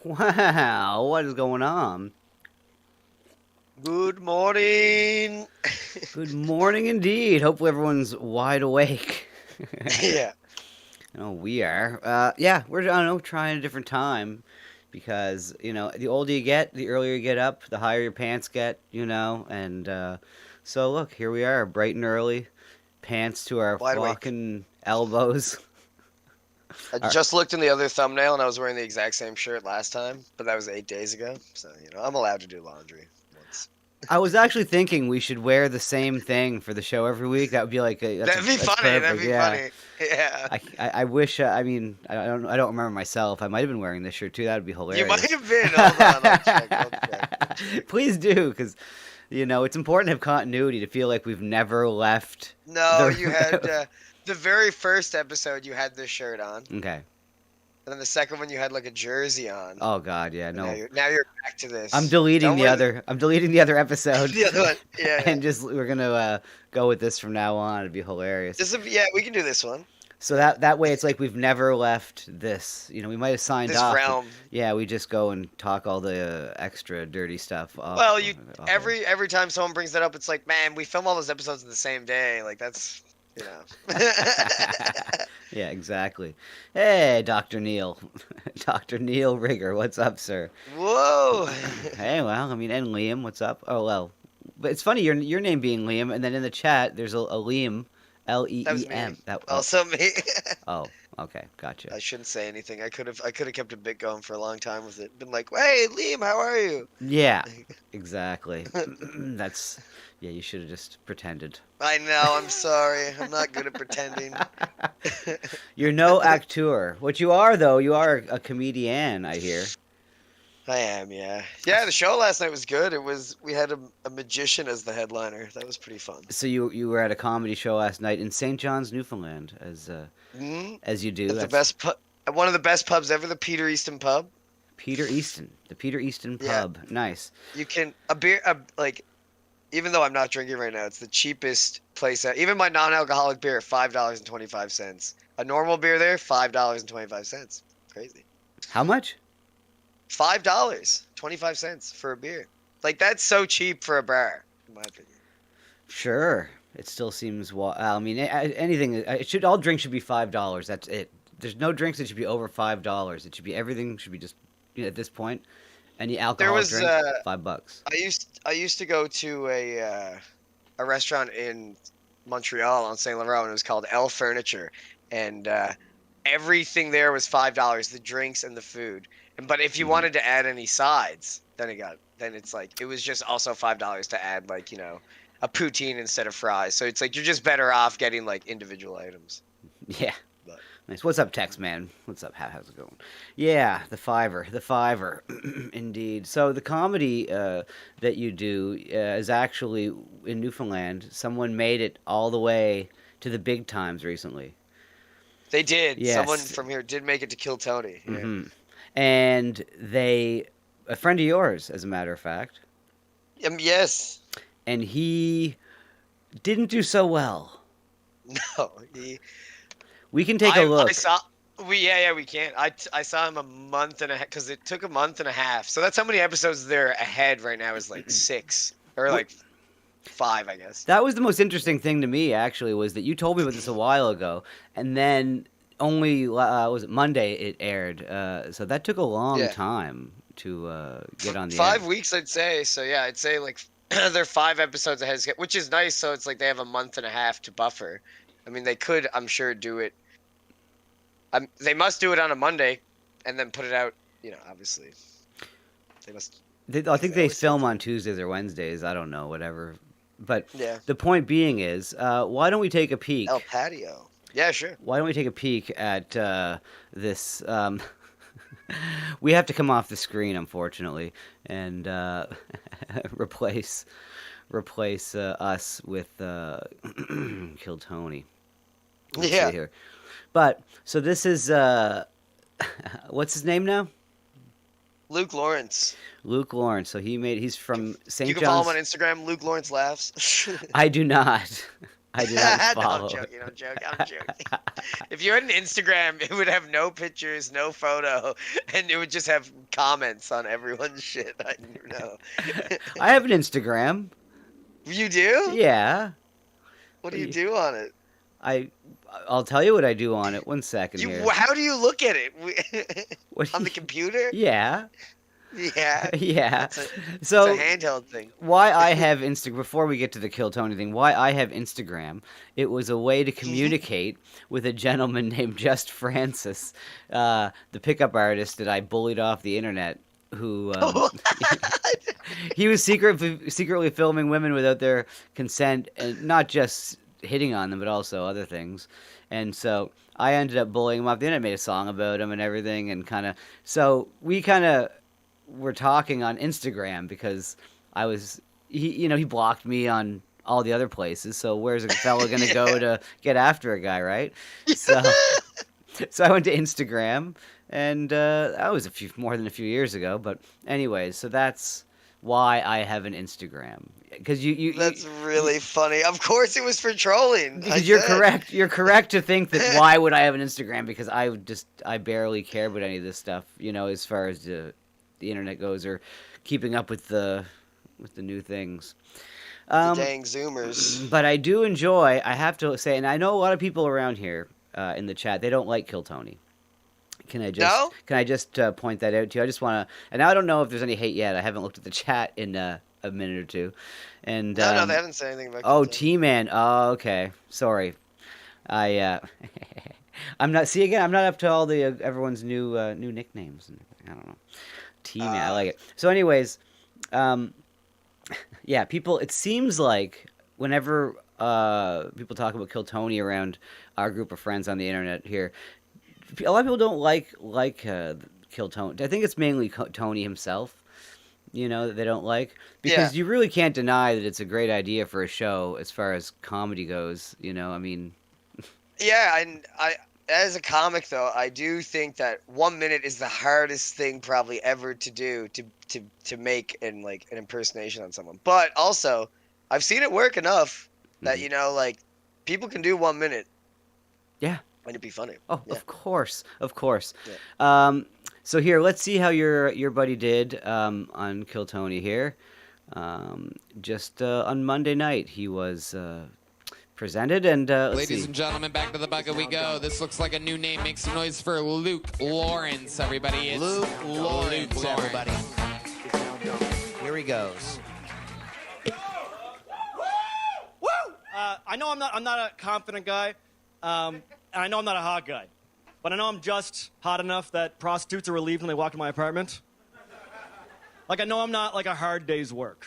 Wow, what is going on? Good morning. Good morning indeed. Hopefully everyone's wide awake. Yeah. Oh, we are. Yeah, we're, I don't know, trying a different time because, the older you get, the earlier you get up, the higher your pants get, and so look, here we are, bright and early, pants to our Wide awake. fucking elbows. I Our, just looked in the other thumbnail and I was wearing the exact same shirt last time, but that was 8 days ago. So, I'm allowed to do laundry once. I was actually thinking we should wear the same thing for the show every week. That would be like That'd be that's funny. That'd perfect. be Yeah. funny. Yeah. I wish. I mean, I don't remember myself. I might have been wearing this shirt too. That would be You might hilarious. have been. Hold on. I'll check. I'll check. Please do, because it's important to have continuity to feel like we've never left No, you had the. the very first episode, you had this shirt on. Okay. And then the second one, you had like a jersey on. Oh God, yeah, And now no. you're back to I'm this. deleting Don't the wear other. I'm deleting the other episode, the other one. Yeah, yeah. and just we're gonna go with this from now on. It'd be hilarious. Yeah, we can do this one. So that way, it's like we've never left this. We might have signed This off, but realm. yeah, we just go and talk all the extra dirty stuff off. Well, Off air. every time someone brings that up, it's like, man, we film all those episodes in the same day. Like that's, you know. Yeah, exactly. Hey, Dr. Neil, Dr. Neil Rigger, what's up, sir? Whoa. Hey, well, I mean, and Liam, what's up? Oh well, but it's funny your name being Liam, and then in the chat there's a Liam, That was me. Leem. That Also me. oh, okay, gotcha. I shouldn't say anything. I could have kept a bit going for a long time with it. Been like, hey, Liam, how are you? Yeah, exactly. That's yeah. You should have just pretended. I know. I'm sorry. I'm not good at pretending. You're no actor. What you are, though, you are a comedian, I hear. I am, yeah. Yeah, the show last night was good. We had a magician as the headliner. That was pretty fun. So you were at a comedy show last night in St. John's, Newfoundland, Hmm as you do. At the That's best one of the best pubs ever, the Peter Easton pub. Peter Easton, the Peter Easton Yeah. Pub. Nice. You can a beer like even though I'm not drinking right now, it's the cheapest place out. Even my non-alcoholic beer, $5.25. A normal beer there, $5.25. Crazy. How much? $5, 25 cents for a beer. Like that's so cheap for a bar, in my opinion. Sure. It still seems. I mean, anything. It should. All drinks should be $5. That's it. There's no drinks that should be over $5. It should be everything. Should be just at this point. Any There alcoholic was drink, $5. I used to go to a restaurant in Montreal on Saint Laurent, and it was called El Furniture, and everything there was $5, the drinks and the food. But if you Mhm. wanted to add any sides, then it's like it was just also $5 to add like a poutine instead of fries. So it's like you're just better off getting like individual items. Yeah. But Nice. What's up, Tex man? What's up? How's it going? Yeah, the fiver, indeed. So the comedy that you do is actually in Newfoundland. Someone made it all the way to the big times recently. they did. Someone Yes. from here did make it to Kill Tony. Yeah. Hmm. And a friend of yours, as a matter of fact, Yes. and he didn't do so well. No. We can take a look. I saw. We can't. I saw him a month and a half because it took a month and a half. So that's how many episodes they're ahead right now is like 6 or like 5, I guess. That was the most interesting thing to me, actually, was that you told me about this a while ago, and then only was it Monday it aired. So that took a long Yeah. time to get on the 5 air. weeks, I'd say. So yeah, I'd say like they're 5 episodes ahead, which is nice. So it's like they have a month and a half to buffer. I mean, they could, I'm sure, do it. They must do it on a Monday, and then put it out. Obviously, they must. I think they always film on Tuesdays or Wednesdays. I don't know, whatever. But Yeah. the point being is, why don't we take a peek? El Patio. Yeah, sure. Why don't we take a peek at this? We have to come off the screen, unfortunately, and replace us with Kill Tony. Let's Yeah. see here. But so this is what's his name now? Luke Lawrence. Luke Lawrence. So he's from St. You can follow John's. him on Instagram. Luke Lawrence laughs. I do not. I do not No, follow. I'm joking. I'm joking. If you had an Instagram, it would have no pictures, no photo, and it would just have comments on everyone's shit. I don't know. I have an Instagram. You do? Yeah. What do you do on it? I'll tell you what I do on it. One second here. How do you look at it? What On do the you- computer? Yeah. Yeah. Yeah. It's a So handheld thing. why I have Instagram, before we get to the Kill Tony thing, why I have Instagram, it was a way to communicate with a gentleman named Just Francis, the pickup artist that I bullied off the internet, who he was secretly filming women without their consent, and not just hitting on them, but also other things. And so I ended up bullying him off the internet, made a song about him and everything, and so we were talking on Instagram because he blocked me on all the other places. So where's a fella gonna go to get after a guy, right? So I went to Instagram, and that was more than a few years ago. But anyways, so that's why I have an Instagram, because That's really funny. Of course, it was for trolling. because you're correct. You're correct to think that why would I have an Instagram? Because I barely care about any of this stuff, as far as the internet goes, or keeping up with the new things. The dang Zoomers. But I do enjoy. I have to say, and I know a lot of people around here in the chat, they don't like Kill Tony. Can I just point that out to you? I just want to, and I don't know if there's any hate yet. I haven't looked at the chat in a minute or two. And No, they haven't said anything about. oh, Kill Tony. T-Man. Oh, okay. Sorry. I'm not. See, again, I'm not up to all the everyone's new nicknames. I don't know. T-Man. I like it. So, anyways, yeah, people. It seems like whenever people talk about Kill Tony around our group of friends on the internet here, a lot of people don't like Kill Tony. I think it's mainly Tony himself. That they don't like, because you really can't deny that it's a great idea for a show as far as comedy goes. I mean, Yeah, and as a comic though, I do think that 1 minute is the hardest thing probably ever to do to make an impersonation on someone. But also, I've seen it work enough that people can do 1 minute. Yeah. And it'd be funny. Oh, Yeah. of course. Yeah. So here, let's see how your buddy did on Kill Tony here. Just on Monday night, he was presented, and let's Ladies see. and gentlemen, back to the bucket we go. This looks like a new name. Make some noise for Luke Lawrence, everybody. It's Luke Lawrence, Luke Lawrence. everybody. Here he goes. I know I'm not a confident guy, and I know I'm not a hot guy, but I know I'm just hot enough that prostitutes are relieved when they walk in my apartment. Like, I know I'm not like a hard day's work.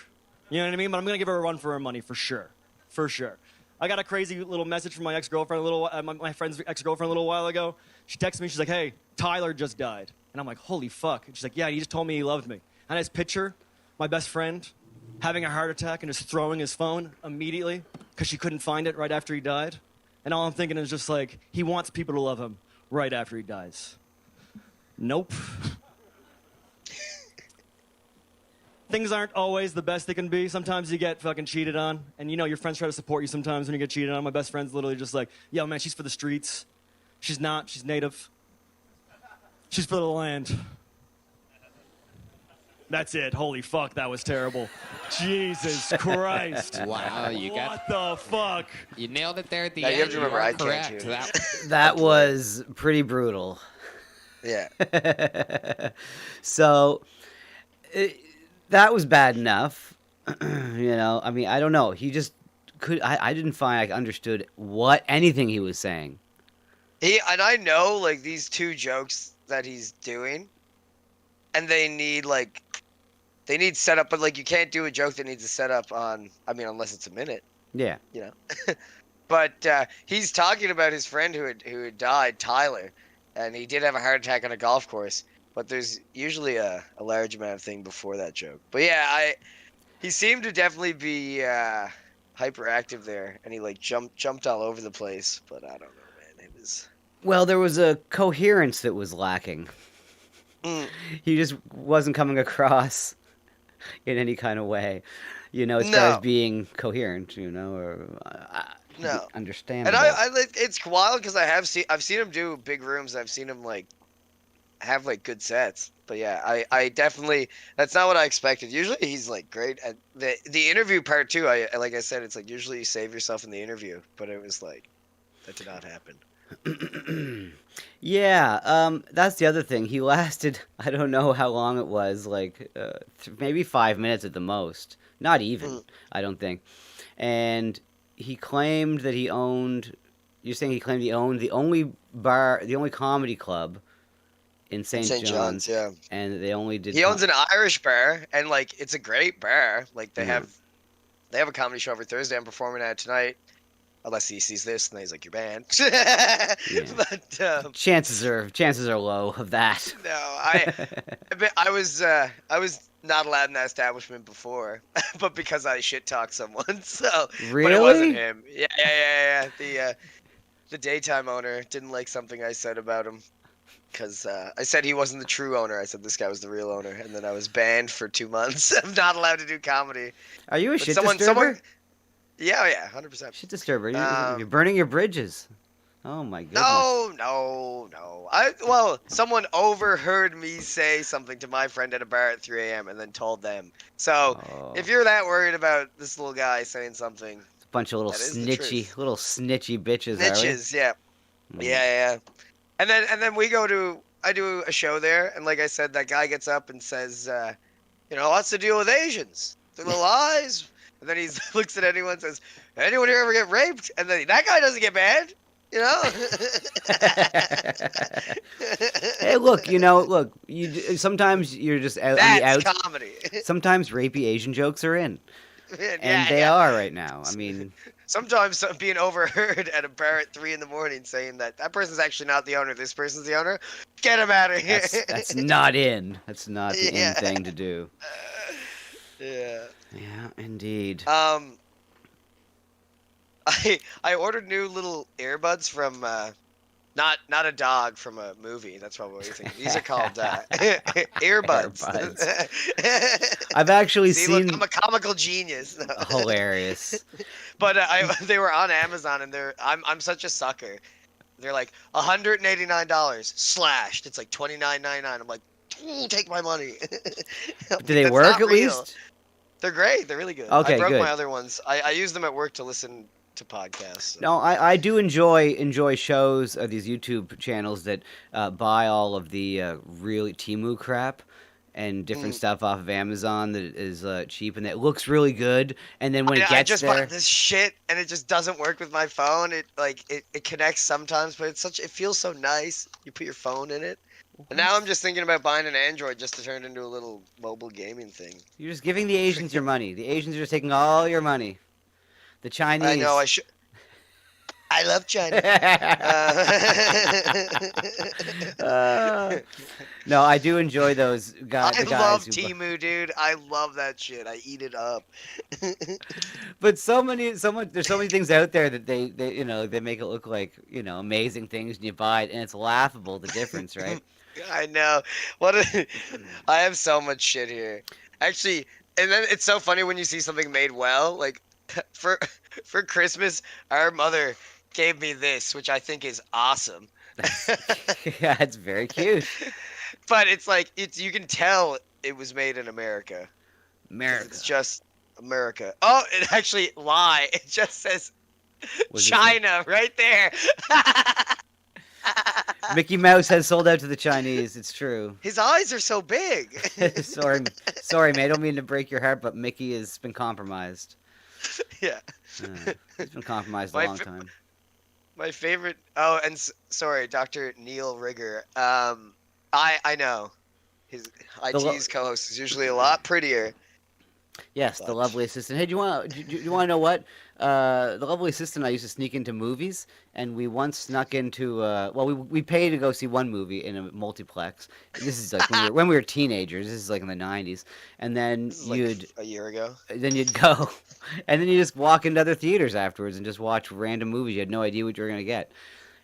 You know what I mean? But I'm gonna give her a run for her money for sure, for sure. I got a crazy little message from my ex-girlfriend, my friend's ex-girlfriend a little while ago. She texted me. She's like, "Hey, Tyler just died," and I'm like, "Holy fuck!" And she's like, "Yeah, he just told me he loved me." And I just picture my best friend having a heart attack and just throwing his phone immediately because she couldn't find it right after he died. And all I'm thinking is just like, he wants people to love him right after he dies. Nope. Things aren't always the best they can be. Sometimes you get fucking cheated on. And you know, your friends try to support you sometimes when you get cheated on. My best friend's literally just like, "Yo, man, she's for the streets." She's not. She's native. She's for the land. That's it. Holy fuck, that was terrible. Jesus Christ. Wow, What the fuck? You nailed it there at the Now, end. you have to remember, are I can't correct. hear. That was pretty brutal. Yeah. So that was bad enough. You know, I mean, I don't know. He just could. I didn't find I understood anything he was saying. I know like these two jokes that he's doing, and they need setup, but like you can't do a joke that needs a setup on. I mean, unless it's a minute, Yeah. you know. But he's talking about his friend who had died, Tyler, and he did have a heart attack on a golf course. But there's usually a large amount of thing before that joke. But yeah, he seemed to definitely be hyperactive there, and he like jumped all over the place. But I don't know, man. It was. Well, there was a coherence that was lacking. He just wasn't coming across in any kind of way, you know, as far as being coherent, you know, or No. understandable. And I it's wild because I've seen him do big rooms. I've seen him like have like good sets. But yeah, I definitely, that's not what I expected. Usually he's like great at the interview part too. Like I said, it's like usually you save yourself in the interview, but it was like that did not happen. Yeah, that's the other thing. He lasted, I don't know how long it was, like maybe 5 minutes at the most. Not even, I don't think. And he claimed that he owned, you're saying he claimed he owned the only bar, the only comedy club in St. John's. Yeah. And they only did. He owns an Irish bar, and like it's a great bar. Like they have a comedy show every Thursday. I'm performing at it tonight. Unless he sees this and then he's like, "You're banned." But chances are low of that. no, I was not allowed in that establishment before, but because I shit talked someone, so Really? But it wasn't him. Yeah. The daytime owner didn't like something I said about him. Because I said he wasn't the true owner. I said this guy was the real owner. And then I was banned for 2 months. I'm not allowed to do comedy. Are you a But shit disturber? Yeah, 100%. Shit disturber. You're burning your bridges. Oh my goodness. No. Someone overheard me say something to my friend at a bar at 3 a.m. and then told them. So if you're that worried about this little guy saying something, It's a bunch of little that is the truth. snitchy bitches, are we? snitches, yeah. Yeah. And then I do a show there, and like I said, that guy gets up and says, what's the deal with Asians? They're little eyes. And then he looks at anyone and says, anyone here ever get raped? And then that guy doesn't get banned, you know? Hey, look, sometimes you're just out. That's comedy. Sometimes rapey Asian jokes are in. And they are right now. I mean, sometimes being overheard at a bar at 3 a.m. saying that person's actually not the owner, this person's the owner, get him out of here. that's not in. That's not the in thing to do. Yeah. Yeah, indeed. I ordered new little earbuds from not a dog from a movie. That's probably what you're thinking. These are called earbuds. I've actually See, seen. Look, I'm a comical genius. Hilarious. But they were on Amazon, and I'm such a sucker. They're like $189 slashed. It's like $29.99. I'm like, take my money. Do they work at least? They're great. They're really good. Okay, I broke good. my other ones. I use them at work to listen to podcasts. So. No, I do enjoy shows, these YouTube channels that buy all of the really Temu crap and different stuff off of Amazon that is cheap and that looks really good. And then when it I gets just there, bought this shit and it just doesn't work with my phone. It connects sometimes, but it feels so nice. You put your phone in it. And now I'm just thinking about buying an Android just to turn it into a little mobile gaming thing. you're just giving the Asians your money. The Asians are just taking all your money. The Chinese. I know I should. I love China. No, I do enjoy those guys. I the guys love who Temu, dude. I love that shit. I eat it up. But there's so many things out there that they they make it look like amazing things, and you buy it, and it's laughable the difference, right? I know. I have so much shit here. Actually, and then it's so funny when you see something made well. Like for Christmas, our mother gave me this, which I think is awesome. Yeah, it's very cute. But it's like you can tell it was made in America. 'Cause America. It's just America. Oh, it actually lie. It just says What does it say? China right there. Mickey Mouse has sold out to the Chinese. It's true. His eyes are so big. sorry, mate. I don't mean to break your heart, but Mickey has been compromised. Yeah. He's been compromised a My long fa- time. My favorite. Oh, and sorry, Dr. Neil Rigger. I know. His IT's co-host is usually a lot prettier. Yes, the lovely assistant. Hey, do you want to know what? The lovely assistant and I used to sneak into movies, and we once snuck into. We paid to go see one movie in a multiplex. This is like when we were teenagers. This is like in the '90s, and then This is like you'd a year ago. go, and then you just walk into other theaters afterwards and just watch random movies. You had no idea what you were gonna get.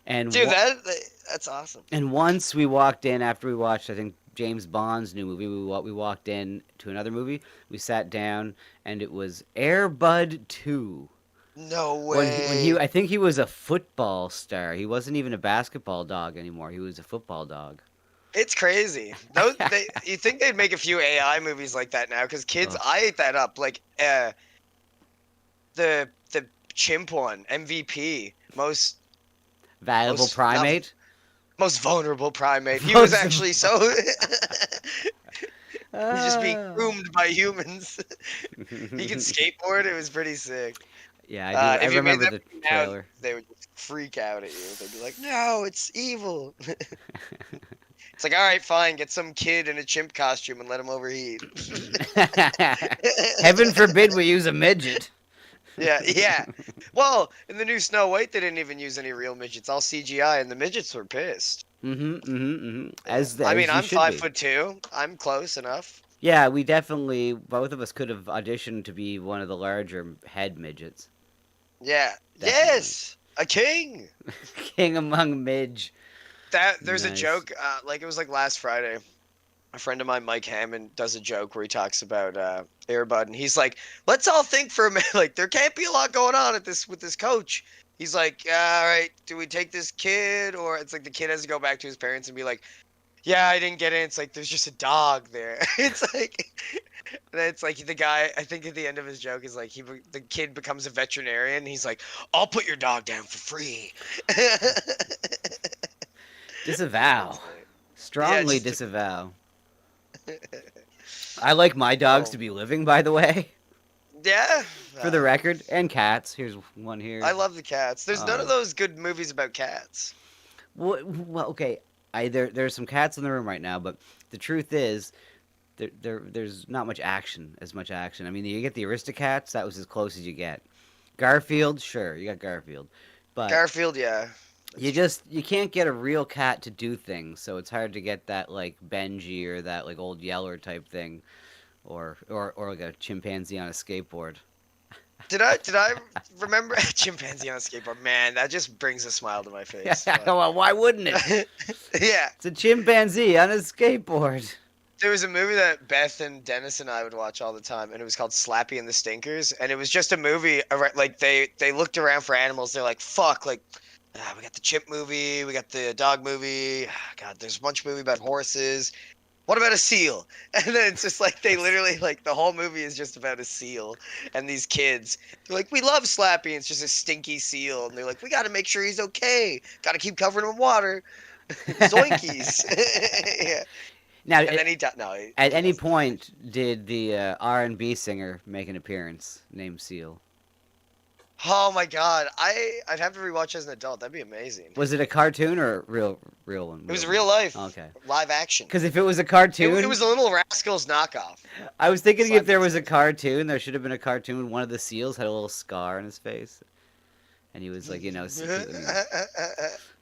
And Dude, that's awesome. and once we walked in after we watched, I think, James Bond's new movie. We walked in to another movie. We sat down, and it was Air Bud 2. No When way. he, I think he was a football star. He wasn't even a basketball dog anymore. He was a football dog. It's crazy. You think they'd make a few AI movies like that now? Because kids, Ugh. I ate that up. Like the chimp one, MVP, most Valuable primate. vulnerable primate. He Most- was actually so. He's just being Ah. groomed by humans. He can skateboard. It was pretty sick. Yeah, I do. I if you made remember that the now, trailer. they would just freak out at you. They'd be like, "No, it's evil." It's like, all right, fine, get some kid in a chimp costume and let him overheat. Heaven forbid we use a midget. Yeah. Well, in the new Snow White, they didn't even use any real midgets, all CGI, and the midgets were pissed. As I mean, you I'm should 5'2". I'm close enough. Yeah, we definitely, both of us could have auditioned to be one of the larger head midgets. Yeah. Definitely. Yes, a king. King among midge. There's a Nice. joke. Like it was like last Friday. A friend of mine, Mike Hammond, does a joke where he talks about Air Bud, and he's like, "Let's all think for a minute. Like there can't be a lot going on with this coach." He's like, "All right, do we take this kid?" Or it's like the kid has to go back to his parents and be like, "Yeah, I didn't get in." It's like there's just a dog there. It's like, and it's like the guy. I think at the end of his joke is like the kid becomes a veterinarian. And he's like, "I'll put your dog down for free." Disavow. Strongly just- disavow. I like my dogs Oh. to be living, by the way, Yeah. for the record, and cats. Here's one here. I love the cats. There's none of Oh. those good movies about cats. Well, okay. There's some cats in the room right now, but the truth is, there's not much action. I mean, you get the Aristocats. That was as close as you get. Garfield, sure, you got Garfield, but Garfield, yeah. you can't get a real cat to do things. So it's hard to get that like Benji or that like old Yeller type thing, or like a chimpanzee on a skateboard. Did I remember chimpanzee on a skateboard? Man, that just brings a smile to my face. But- Well, why wouldn't it? yeah. It's a chimpanzee on a skateboard. There was a movie that Beth and Dennis and I would watch all the time, and it was called Slappy and the Stinkers, and it was just a movie like they looked around for animals. They're like, fuck, like We got the chimp movie. We got the dog movie. God, there's a bunch of movie about horses. What about a seal? And then it's just like they literally like the whole movie is just about a seal and these kids. They're like, we love Slappy. And it's just a stinky seal, and they're like, we got to make sure he's okay. Got to keep covering him in water. Zoinkies. Yeah. Now, And then he died. No. at any point, did the R&B singer make an appearance named Seal? Oh my God, I'd have to rewatch as an adult. That'd be amazing. Was it a cartoon or a real one? It was real life. Okay. Live action. Because if it was a cartoon, It was a Little Rascals knockoff. I was thinking if there Slappy was a cartoon, there should have been a cartoon. One of the seals had a little scar on his face, and he was like, secretly...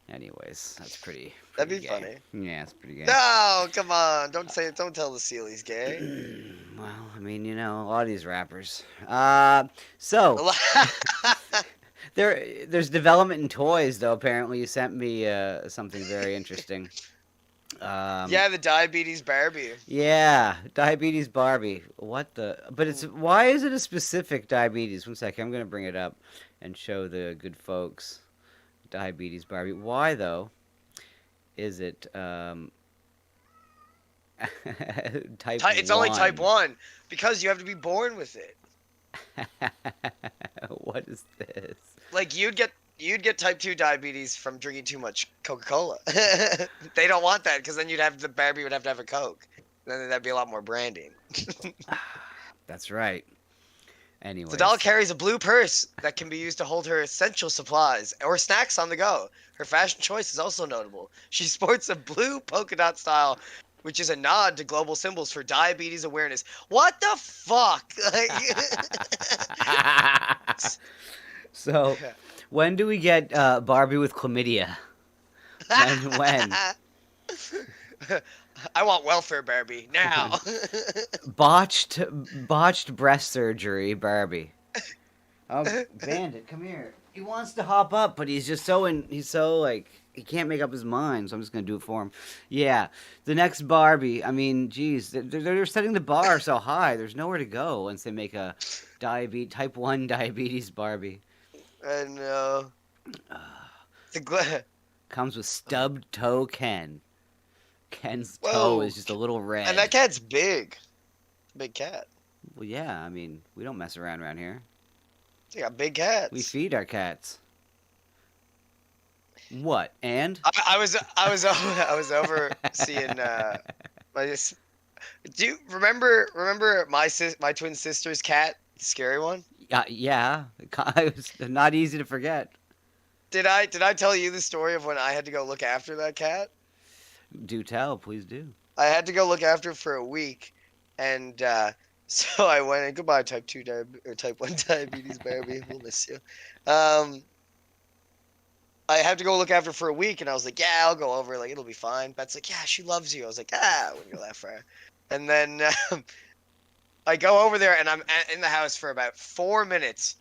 Anyways, that's pretty. That'd be gay. funny. Yeah, it's pretty gay. No, come on! Don't tell the seal he's gay. Well, I mean, a lot of these rappers. So there's development in toys, though. Apparently, you sent me something very interesting. Yeah, the diabetes Barbie. Yeah, diabetes Barbie. What the? But why is it a specific diabetes? One second, I'm gonna bring it up and show the good folks. Diabetes Barbie. Why though? Is it type? It's only type 1 because you have to be born with it. What is this? Like you'd get type 2 diabetes from drinking too much Coca-Cola. They don't want that because then the Barbie would have to have a Coke. Then that'd be a lot more branding. That's right. Anyway, The doll carries a blue purse that can be used to hold her essential supplies or snacks on the go. Her fashion choice is also notable. She sports a blue polka dot style, which is a nod to global symbols for diabetes awareness. What the fuck? So, when do we get Barbie with chlamydia? When? I want welfare Barbie now. Botched breast surgery Barbie. Oh, Bandit, come here. He wants to hop up, but he's so like he can't make up his mind. So I'm just gonna do it for him. Yeah, the next Barbie. I mean, geez, they're setting the bar so high. There's nowhere to go once they make a type 1 diabetes Barbie. And Comes with stubbed toe Ken. Ken's toe Whoa. is just a little red. and that cat's big. Big cat. Well, yeah. I mean, we don't mess around here. They got big cats. We feed our cats. What? And? I was over seeing do you remember my twin sister's cat, the scary one? Yeah. It was not easy to forget. Did I tell you the story of when I had to go look after that cat? Do tell, please do. I had to go look after it for a week, and so I went and goodbye type 1 diabetes Barbie. We'll miss you. I had to go look after her for a week, and I was like, yeah, I'll go over. Like, it'll be fine. Beth's like, yeah, she loves you. I was like, I wouldn't go that far. And then I go over there, and I'm in the house for about 4 minutes,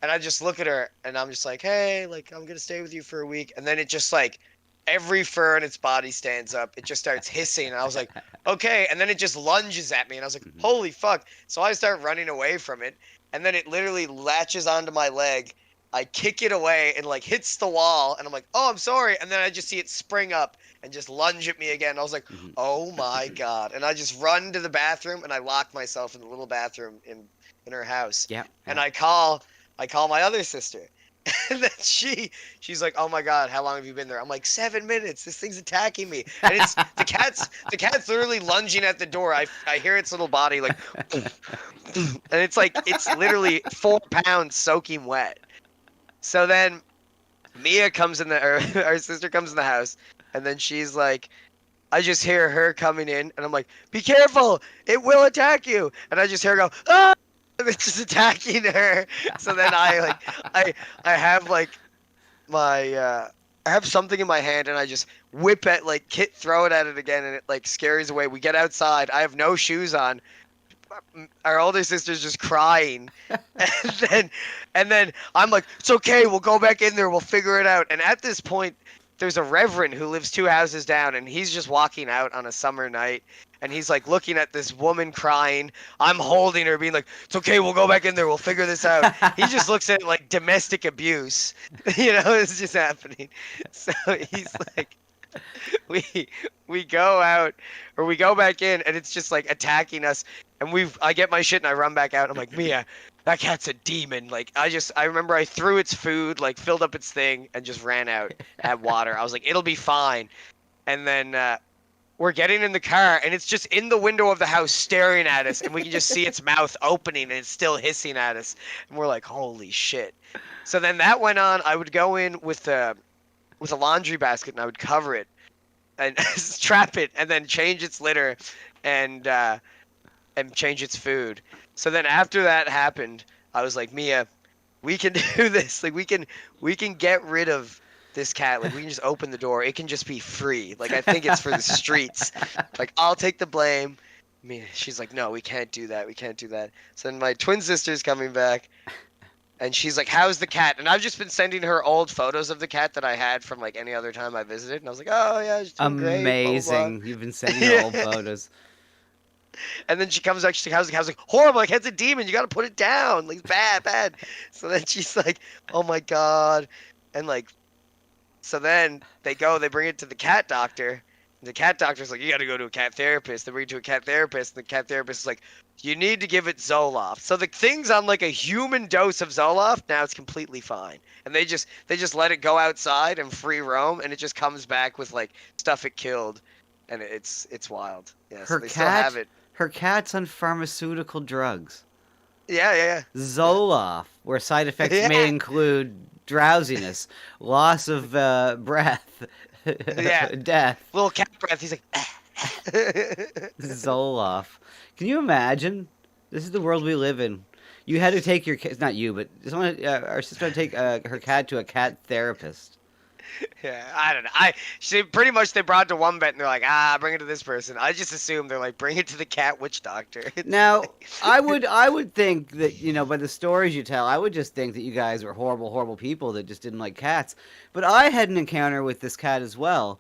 and I just look at her, and I'm just like, hey, like, I'm gonna stay with you for a week. And then it just like every fur in its body stands up. It just starts hissing, and I was like, okay. And then it just lunges at me, and I was like, holy fuck. So I start running away from it, and then it literally latches onto my leg. I kick it away and like hits the wall, and I'm like, oh, I'm sorry. And then I just see it spring up and just lunge at me again. I was like, oh my God. And I just run to the bathroom, and I lock myself in the little bathroom in her house. Yeah. And I call my other sister. And then she's like, oh my God, how long have you been there? I'm like, 7 minutes. This thing's attacking me. And it's the cat's literally lunging at the door. I hear its little body like, and it's like, it's literally 4 pounds soaking wet. So then Mia comes our sister comes in the house, and then she's like, I just hear her coming in, and I'm like, be careful, it will attack you. And I just hear her go, ah! And it's just attacking her. So then I have like my I have something in my hand, and I just whip it, like throw it at it again, and it like scares away. We get outside. I have no shoes on. Our older sister's just crying, and then I'm like, it's okay, we'll go back in there, we'll figure it out. And at this point, there's a reverend who lives 2 houses down, and he's just walking out on a summer night, and he's like looking at this woman crying. I'm holding her, being like, "It's okay, we'll go back in there, we'll figure this out." He just looks at it like domestic abuse, it's just happening. So he's like, we go out, or we go back in, and it's just like attacking us. And I get my shit and I run back out. I'm like, Mia, that cat's a demon. Like, I remember I threw its food, like filled up its thing, and just ran out, had water. I was like, it'll be fine. And then we're getting in the car, and it's just in the window of the house staring at us, and we can just see its mouth opening, and it's still hissing at us. And we're like, holy shit. So then that went on. I would go in with a laundry basket, and I would cover it and trap it, and then change its litter, and change its food. So then after that happened, I was like, Mia, we can do this. Like, we can get rid of this cat. Like, we can just open the door. It can just be free. Like, I think it's for the streets. Like, I'll take the blame. Mia, she's like, no, we can't do that. We can't do that. So then my twin sister's coming back, and she's like, how's the cat? And I've just been sending her old photos of the cat that I had from like any other time I visited. And I was like, oh yeah, she's doing great. Amazing. Blah, blah, blah. You've been sending her old photos. And then she comes back, she's like, how's the cat? I was like, horrible, like, it's a demon, you gotta put it down. Like, bad. So then she's like, oh my God. And like, so then they bring it to the cat doctor. And the cat doctor's like, you gotta go to a cat therapist. They bring it to a cat therapist, and the cat therapist is like, you need to give it Zoloft. So the thing's on like a human dose of Zoloft, now it's completely fine. And they just let it go outside and free roam, and it just comes back with like stuff it killed. And it's wild. Yeah, so they still have it. Her cat's on pharmaceutical drugs. Yeah. Zoloft, where side effects may include drowsiness, loss of breath, death. Little cat breath. He's like, Zoloft. Can you imagine? This is the world we live in. You had to take your cat, not you, but someone, our sister had to take her cat to a cat therapist. Yeah, I don't know. They brought it to one vet, and they're like, bring it to this person. I just assume they're like, bring it to the cat witch doctor. Now, I would think that, by the stories you tell, I would just think that you guys were horrible, horrible people that just didn't like cats. But I had an encounter with this cat as well.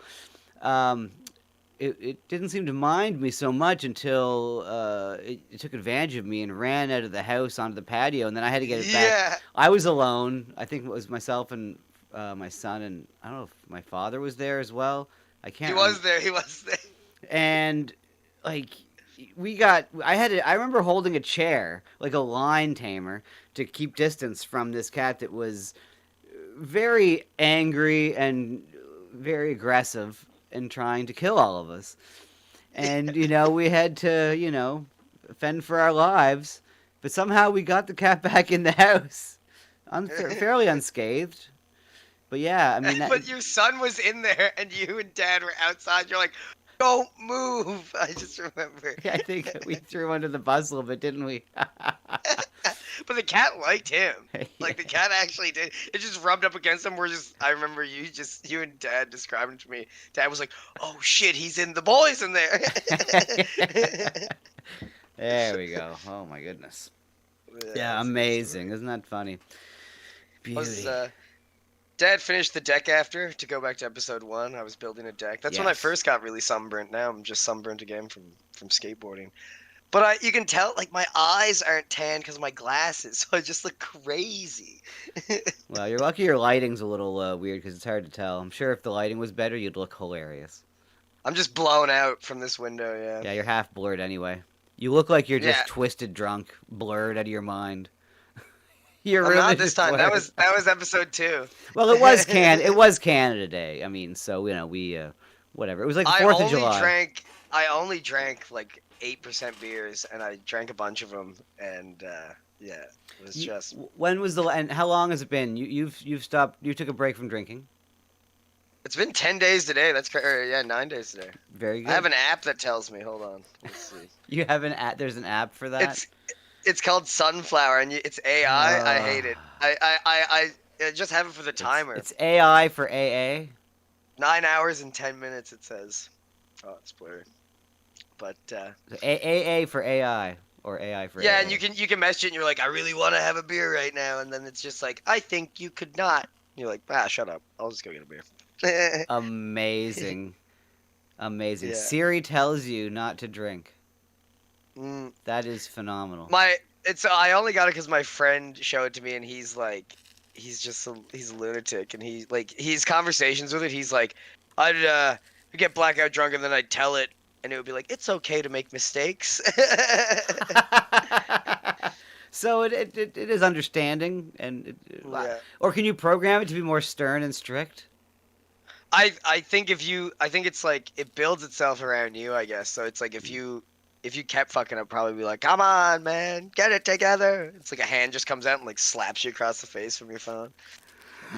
It didn't seem to mind me so much until it took advantage of me and ran out of the house onto the patio, and then I had to get it back. Yeah. I was alone. I think it was myself and my son, and I don't know if my father was there as well. I can't. He was there. And like I remember holding a chair, like a lion tamer, to keep distance from this cat that was very angry and very aggressive and trying to kill all of us. And we had to fend for our lives, but somehow we got the cat back in the house, fairly unscathed. But yeah, I mean. But your son was in there, and you and Dad were outside. You're like, don't move. I just remember. Yeah, I think we threw him under the bus a little bit, didn't we? But the cat liked him. Like, the cat actually did. It just rubbed up against him. I remember you and Dad describing it to me. Dad was like, oh shit, the boy's in there. There we go. Oh my goodness. Yeah, amazing. Isn't that funny? Beauty. Dad finished the deck after, to go back to episode 1. I was building a deck. That's when I first got really sunburnt. Now I'm just sunburnt again from skateboarding. But you can tell, like, my eyes aren't tan because of my glasses, so I just look crazy. Well, you're lucky your lighting's a little weird because it's hard to tell. I'm sure if the lighting was better, you'd look hilarious. I'm just blown out from this window, yeah. Yeah, you're half blurred anyway. You look like you're just twisted drunk, blurred out of your mind. You're really not this time. That was episode 2. Well, it was Canada Day. I mean, so we whatever. It was like the 4th of July. I only drank like 8% beers, and I drank a bunch of them, and it was just. When was and how long has it been? You've stopped. You took a break from drinking. It's been 10 days today. 9 days today. Very good. I have an app that tells me. Hold on. Let's see. You have an app? There's an app for that? It's called Sunflower, and it's AI. I hate it. I just have it for the timer. It's AI for AA? 9 hours and 10 minutes, it says. Oh, it's blurry. But AA for AI, or AI for AA. Yeah, and you can message it, and you're like, I really want to have a beer right now, and then it's just like, I think you could not. And you're like, shut up. I'll just go get a beer. Amazing. Amazing. Yeah. Siri tells you not to drink. Mm, That is phenomenal. I only got it because my friend showed it to me, and he's like, he's a lunatic, and he's conversations with it. He's like, I'd get blackout drunk, and then I'd tell it, and it would be like, it's okay to make mistakes. So it is understanding, and Yeah. or can you program it to be more stern and strict? I think I think it's like it builds itself around you, I guess. So it's like if you kept fucking up, probably be like, come on, man, get it together. It's like a hand just comes out and like slaps you across the face from your phone.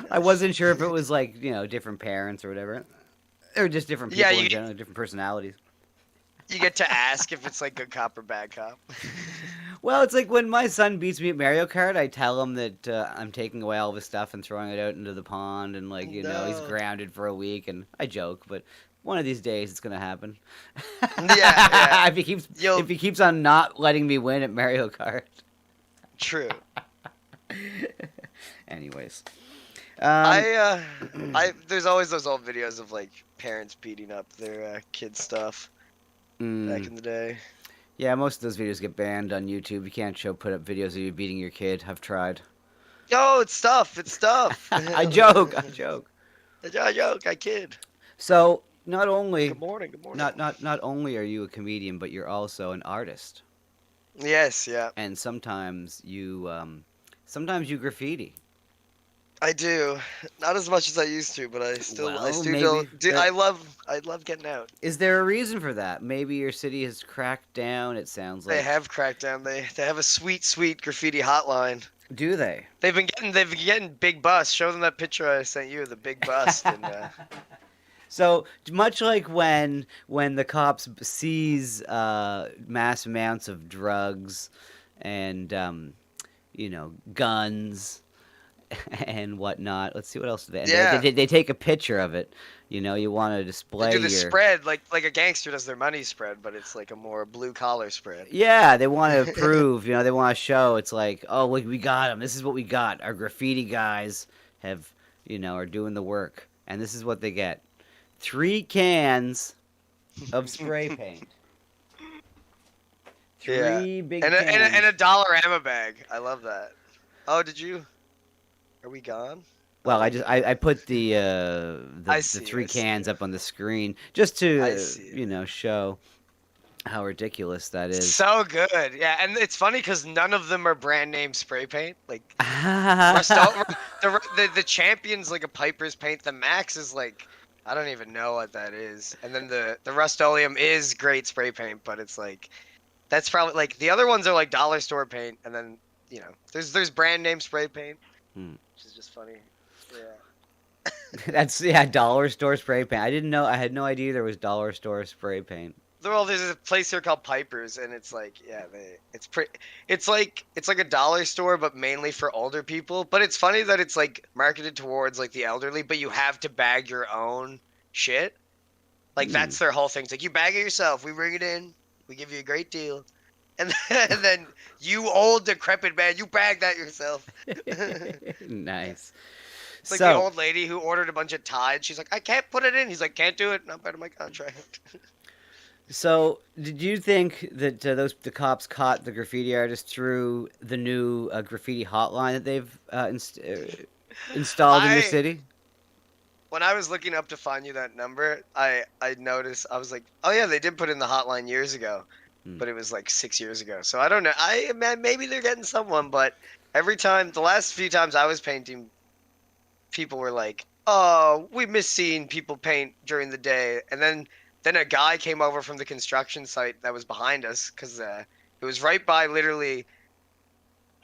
I wasn't sure if it was like different parents or whatever, or just different people Yeah, in you- general, different personalities. You get to ask if it's like good cop or bad cop. Well, it's like when my son beats me at Mario Kart, I tell him that I'm taking away all of his stuff and throwing it out into the pond, and like he's No. grounded for a week, and I joke, but one of these days it's gonna happen. Yeah. if he keeps on not letting me win at Mario Kart. True. Anyways, There's always those old videos of like parents beating up their kids' stuff back in the day. yeah, most of those videos get banned on YouTube. You can't put up videos of you beating your kid. I've tried. Yo, it's stuff. It's stuff. I joke. I joke. I kid. So not only Good morning. Good morning. not only are you a comedian, but you're also an artist, Yes. Yeah. and sometimes you graffiti. I do. Not as much as I used to, but I still Well, do. maybe I love getting out. Is there a reason for that? Maybe your city has cracked down. It sounds like. They have cracked down. They have a sweet graffiti hotline. Do they? They've been getting big busts. Show them that picture I sent you, the big bust. And So much like when the cops seize mass amounts of drugs and guns and whatnot. Let's see what else they. Yeah. They take a picture of it. You want to display they do the your. spread like a gangster does their money spread, but it's like a more blue collar spread. Yeah, they want to prove. They want to show. It's like, oh, look, we got them. This is what we got. Our graffiti guys have, are doing the work, and this is what they get: 3 cans of spray paint. Yeah. 3 big And cans. a Dollarama bag. I love that. Oh, did you? Are we gone? Well, I put the I the see, 3 I see. cans up on the screen just to I see. show how ridiculous that is. So good. Yeah, and it's funny because none of them are brand name spray paint. Like the Champion's like a Piper's paint. The Max is like, I don't even know what that is. And then the Rust-Oleum is great spray paint, but it's like, that's probably like the other ones are like dollar store paint, and then there's brand name spray paint, which is just funny. Yeah. That's dollar store spray paint. I didn't know. I had no idea there was dollar store spray paint. Well, there's a place here called Piper's, and it's like, it's like a dollar store, but mainly for older people. But it's funny that it's like marketed towards like the elderly, but you have to bag your own shit. Like that's their whole thing. It's like, you bag it yourself. We bring it in. We give you a great deal. And then you old decrepit man, you bag that yourself. Nice. It's like the old lady who ordered a bunch of Tide. She's like, I can't put it in. He's like, can't do it. Not part of my contract. So, did you think that the cops caught the graffiti artist through the new graffiti hotline that they've installed in your city? When I was looking up to find you that number, I noticed, I was like, oh yeah, they did put in the hotline years ago, but it was like 6 years ago. So I don't know. Maybe they're getting someone, but every time, the last few times I was painting, people were like, oh, we miss seeing people paint during the day. And then a guy came over from the construction site that was behind us, because it was right by literally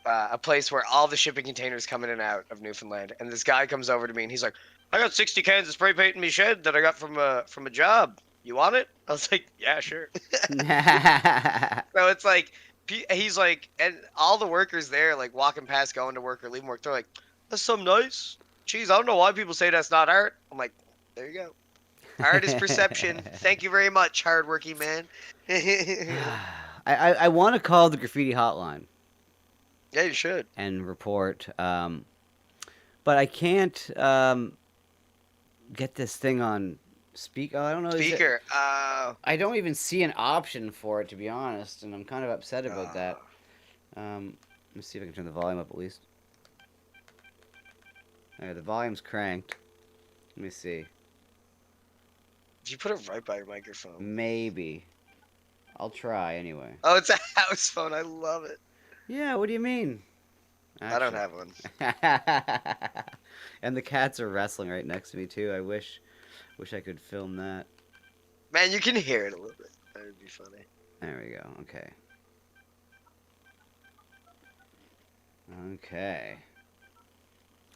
a place where all the shipping containers come in and out of Newfoundland. And this guy comes over to me and he's like, I got 60 cans of spray paint in my shed that I got from a job. You want it? I was like, yeah, sure. So it's like, he's like, and all the workers there, like walking past, going to work or leaving work, they're like, that's so nice. Jeez, I don't know why people say that's not art. I'm like, there you go. Art is perception. Thank you very much, hardworking man. I want to call the graffiti hotline Yeah, you should. and report, but I can't. get this thing on speak. Oh, I don't know. Speaker. I don't even see an option for it, to be honest, and I'm kind of upset about that. Let me see if I can turn the volume up at least. Alright, the volume's cranked. Let me see. Did you put it right by your microphone? Maybe. I'll try anyway. Oh, it's a house phone. I love it. Yeah, what do you mean? I don't have one. And the cats are wrestling right next to me too. I wish I could film that. Man, you can hear it a little bit. That would be funny. There we go. Okay. Okay.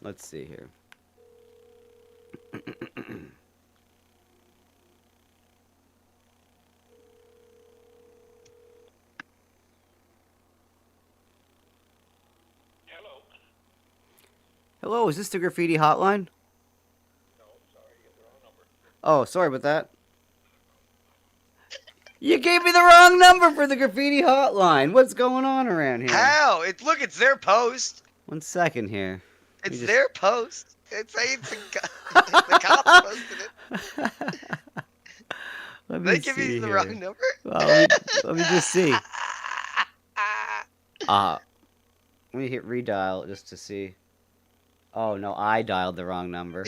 Let's see here. Hello, is this the graffiti hotline? No, sorry, you got the wrong number. Oh, sorry about that. You gave me the wrong number for the graffiti hotline. What's going on around here? How? Look, it's their post. 1 second here. It's their post. The cops posted it. Let me They give see you the here. wrong number? Well, let me just see. Let me hit redial just to see. Oh no, I dialed the wrong number.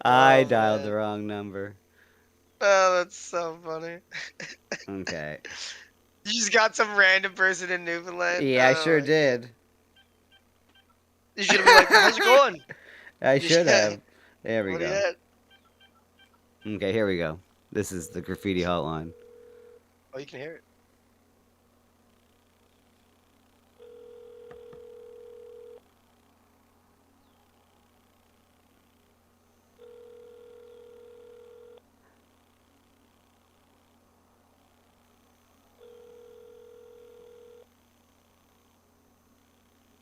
I dialed the wrong number. Oh, that's so funny. Okay. You just got some random person in Newfoundland? Yeah, I Oh, sure did. You should have been like, how's it going? I should have. There we What do you go. had? Okay, here we go. This is the graffiti hotline. Oh, you can hear it.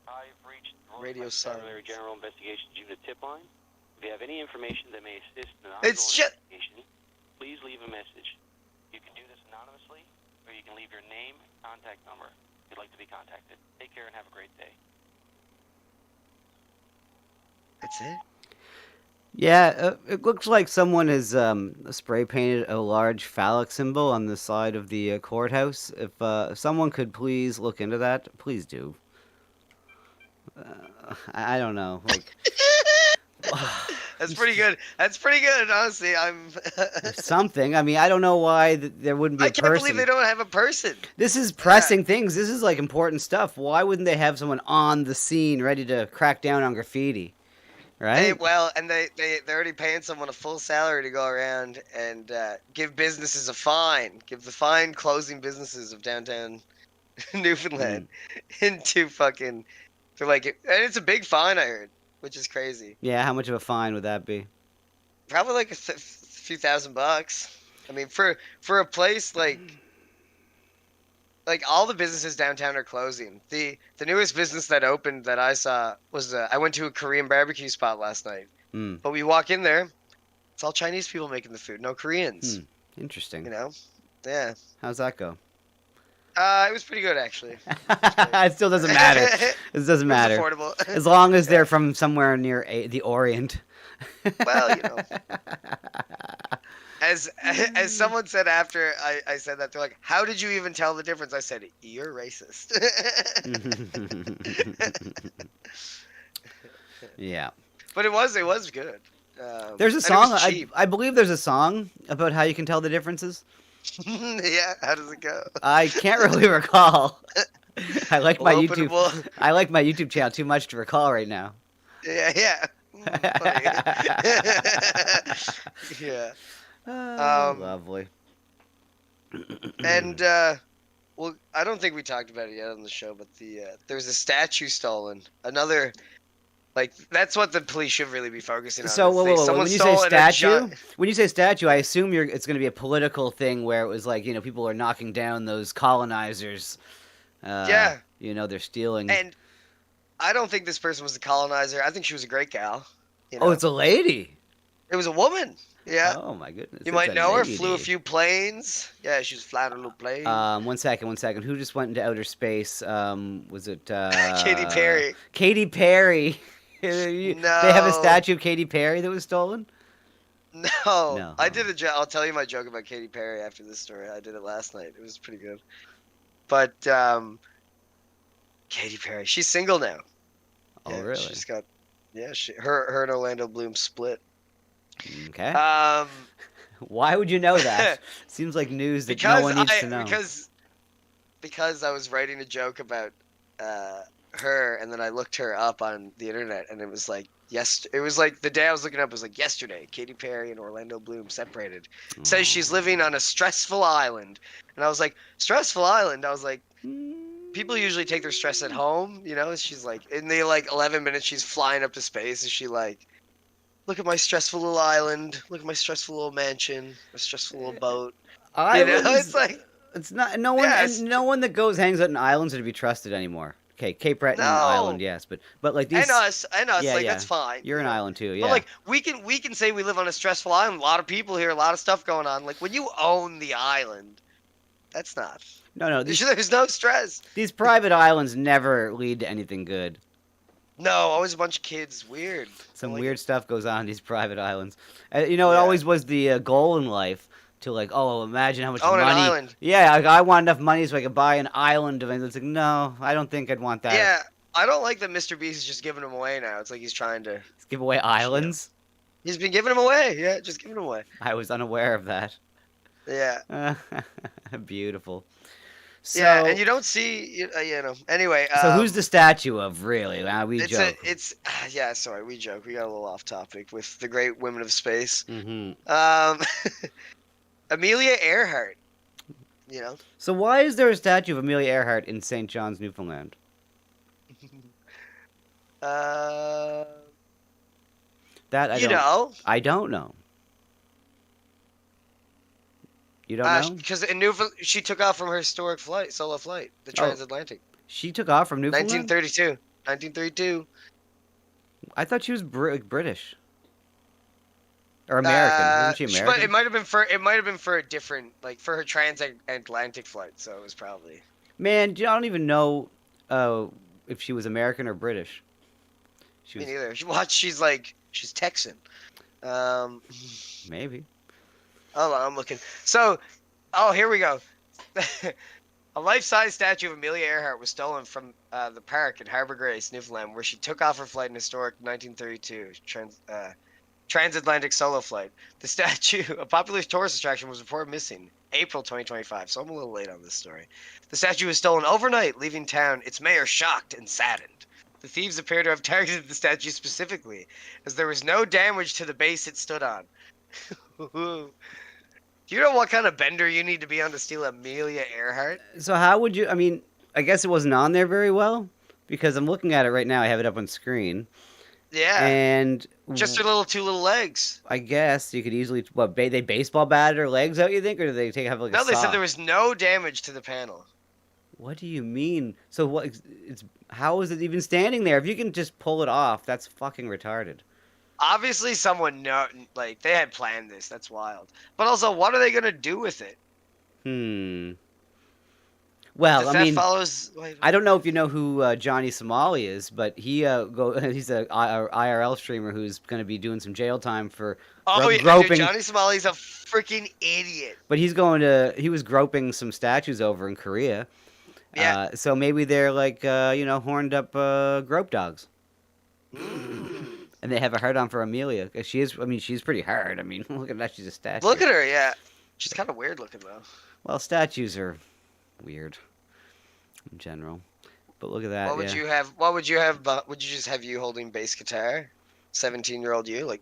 I've reached Radio Constabulary silence. General Investigations Unit tip line. If you have any information that may assist in an It's ongoing just- investigation, please leave a message. You can do this anonymously, or you can leave your name and contact number if you'd like to be contacted. Take care and have a great day. That's it? Yeah, it looks like someone has spray painted a large phallic symbol on the side of the courthouse. If someone could please look into that, please do. I don't know, like That's pretty good. That's pretty good, honestly. something. I mean, I don't know why there wouldn't be a I can't person. believe they don't have a person. This is pressing things. This is like important stuff. Why wouldn't they have someone on the scene ready to crack down on graffiti? Right? And they're already paying someone a full salary to go around and give businesses a fine. Give the fine closing businesses of downtown Newfoundland into fucking. For like, and it's a big fine, I heard, which is crazy. Yeah, how much of a fine would that be? Probably like a few $1,000s. I mean, for a place like all the businesses downtown are closing. The newest business that opened that I saw was I went to a Korean barbecue spot last night. Mm. But we walk in there, it's all Chinese people making the food, no Koreans. Interesting. You know? Yeah. How's that go? It was pretty good actually. It still doesn't matter. It doesn't matter. It was affordable. As long as they're from somewhere near the Orient. Well, you know. As someone said after I said that, they're like, "How did you even tell the difference?" I said, "You're racist." Yeah. But it was good. There's a and it song. was cheap. I believe there's a song about how you can tell the differences. Yeah. How does it go? I can't really recall. I like my We'll YouTube. open- I like my YouTube channel too much to recall right now. Yeah. Funny. Yeah. Lovely. And well, I don't think we talked about it yet on the show, but there was a statue stolen. Another, like, that's what the police should really be focusing on. So is whoa, someone when you say stole a statue, I assume it's going to be a political thing where it was like, you know, people are knocking down those colonizers. Yeah. You know, they're stealing. And I don't think this person was a colonizer. I think she was a great gal. You Oh, know? it's a lady. It was a woman. Yeah. Oh my goodness. You it's might a know her. lady. Flew a few planes. Yeah, she was flying a little plane. 1 second, 1 second. Who just went into outer space? Was it Katy Perry. Katy Perry. They have a No. statue of Katy Perry that was stolen? No. No. I did a joke. I'll tell you my joke about Katy Perry after this story. I did it last night. It was pretty good. But Katy Perry, she's single now. Oh, Yeah, really? She's got. Yeah, her and Orlando Bloom split. Okay. Um, Why would you know that? Seems like news that because no one needs to know. because I was writing a joke about her, and then I looked her up on the internet, and it was like it was like the day I was looking up was like yesterday. Katy Perry and Orlando Bloom separated. Says she's living on a stressful island, and I was like, stressful island. I was like, people usually take their stress at home, you know. She's like, in the like 11 minutes she's flying up to space, and she like, look at my stressful little island, look at my stressful little mansion, my stressful little boat. You know, it's like, it's not no one Yes. and no one that goes hangs out in islands are to be trusted anymore. Okay, Cape Breton No. Island, yes, but like these. and us, Yeah, like yeah. that's fine. You're an you know? island too, yeah. But like we can say we live on a stressful island. A lot of people here, a lot of stuff going on. Like when you own the island, that's not. no, There's no stress. these private islands never lead to anything good. No, always a bunch of kids. Weird. Some Like, weird stuff goes on in these private islands. You know, it Yeah. always was the goal in life to like, oh, imagine how much Own an money. island. Yeah, I want enough money so I could buy an island of it. It's like, no, I don't think I'd want that. Yeah, I don't like that Mr. Beast is just giving them away now. It's like he's trying to. Give away islands. He's been giving them away. Yeah, just giving them away. I was unaware of that. Yeah. Beautiful. So, Yeah, and you don't see, you know. Anyway. so who's the statue of, really? We It's joke. yeah. Sorry, we joke. We got a little off topic with the great women of space. Hmm. Amelia Earhart. You know. So why is there a statue of Amelia Earhart in St. John's, Newfoundland? That I You don't. know. I don't know. You don't know? Because in Newfoundland, she took off from her historic solo flight, the Oh. transatlantic, She took off from Newfoundland. 1932. 1932. I thought she was British or American. Wasn't she American? It might have been for a different, like for her transatlantic flight. So it was probably. Man, I don't even know if she was American or British. She Me was neither. She's Texan. maybe. Hold on, I'm looking. So, here we go. A life-size statue of Amelia Earhart was stolen from the park in Harbour Grace, Newfoundland, where she took off her flight in historic 1932 transatlantic solo flight. The statue, a popular tourist attraction, was reported missing April 2025, so I'm a little late on this story. The statue was stolen overnight, leaving town, its mayor shocked and saddened. The thieves appear to have targeted the statue specifically, as there was no damage to the base it stood on. Do you know what kind of bender you need to be on to steal Amelia Earhart? So how would you? I mean, I guess it wasn't on there very well because I'm looking at it right now. I have it up on screen, Yeah, and just her two little legs. I guess you could easily they baseball batted her legs out. You think, or do they have like No, a they saw? said there was no damage to the panel. What do you mean? So what? It's how is it even standing there? If you can just pull it off, that's fucking retarded. Obviously, they had planned this. That's wild. But also, what are they gonna do with it? Well, Does I mean, wait, I don't know if you know who Johnny Somali is, but he's a IRL streamer who's going to be doing some jail time for groping. Dude, Johnny Somali's a freaking idiot. But he was groping some statues over in Korea. Yeah. So maybe they're like, horned up grope dogs. And they have a hard on for Amelia. 'Cause she's pretty hard. I mean, look at that. She's a statue. Look at her, yeah. She's kind of weird looking though. Well, statues are weird in general. But look at that. What would yeah. you have? What would you have? Would you just have you holding bass guitar? 17-year-old you, like.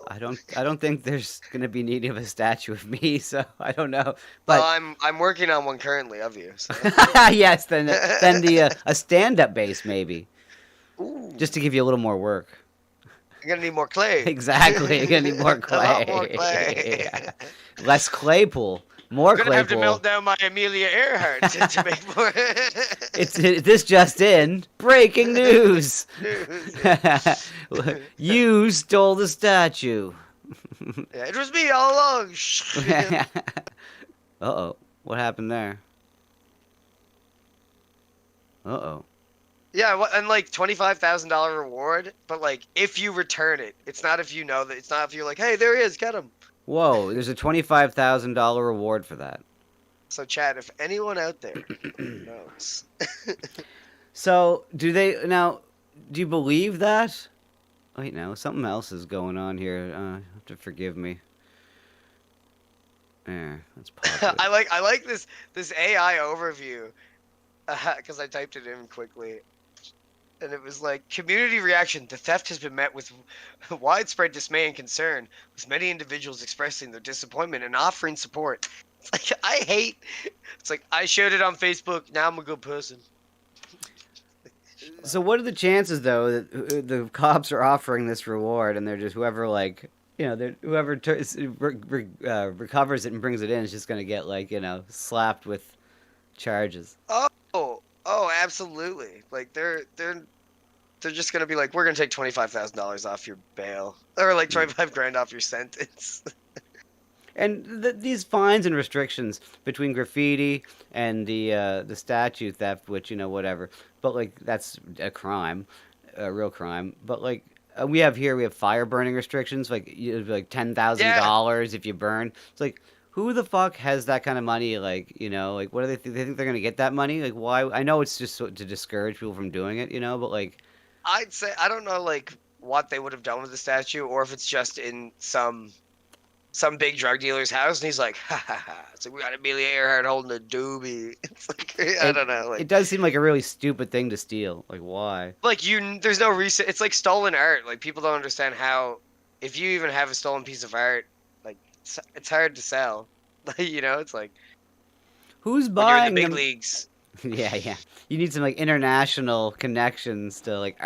I don't think there's gonna be need of a statue of me, so I don't know. Well, But I'm working on one currently of you. So. yes, then a stand-up bass maybe, Ooh, just to give you a little more work. I'm gonna need more clay. Exactly, you're gonna need more clay. A lot more clay. Yeah. Less Claypool, more I'm gonna have to Claypool. melt down my Amelia Earhart to make more. This just in. Breaking news. You stole the statue. Yeah, it was me all along. Uh-oh. What happened there? Uh-oh. Yeah, and like $25,000 reward, but like if you return it, it's not if you know that. It's not if you're like, hey, there he is, get him. Whoa, there's a $25,000 reward for that. So, Chad, if anyone out there knows, So, do you believe that? Wait, no, something else is going on here. You have to forgive me. Yeah, that's popular. I like this AI overview because I typed it in quickly, and it was like community reaction. The theft has been met with widespread dismay and concern, with many individuals expressing their disappointment and offering support. It's like I hate. It's like I shared it on Facebook. Now I'm a good person. So, what are the chances, though, that the cops are offering this reward, and they're just whoever, like, whoever recovers it and brings it in is just gonna get, like, slapped with charges. Oh, absolutely. Like they're just gonna be like, we're gonna take $25,000 off your bail, or like 25 grand off your sentence. And these fines and restrictions between graffiti and the statue theft, which whatever, but like that's a crime, a real crime. But like we have fire burning restrictions, like like $10,000 if you burn. It's like who the fuck has that kind of money? Like like what do they think? They think they're gonna get that money? Like why? I know it's just to discourage people from doing it, but like I'd say I don't know like what they would have done with the statue, or if it's just in some big drug dealer's house, and he's like, ha ha ha. It's like we got Amelia Earhart holding a doobie. It's like I don't know. Like it does seem like a really stupid thing to steal. Like why? like there's no reason. It's like stolen art. Like people don't understand how if you even have a stolen piece of art, like it's hard to sell. It's like Who's when you're in buying the big them? leagues. Yeah. You need some like international connections to like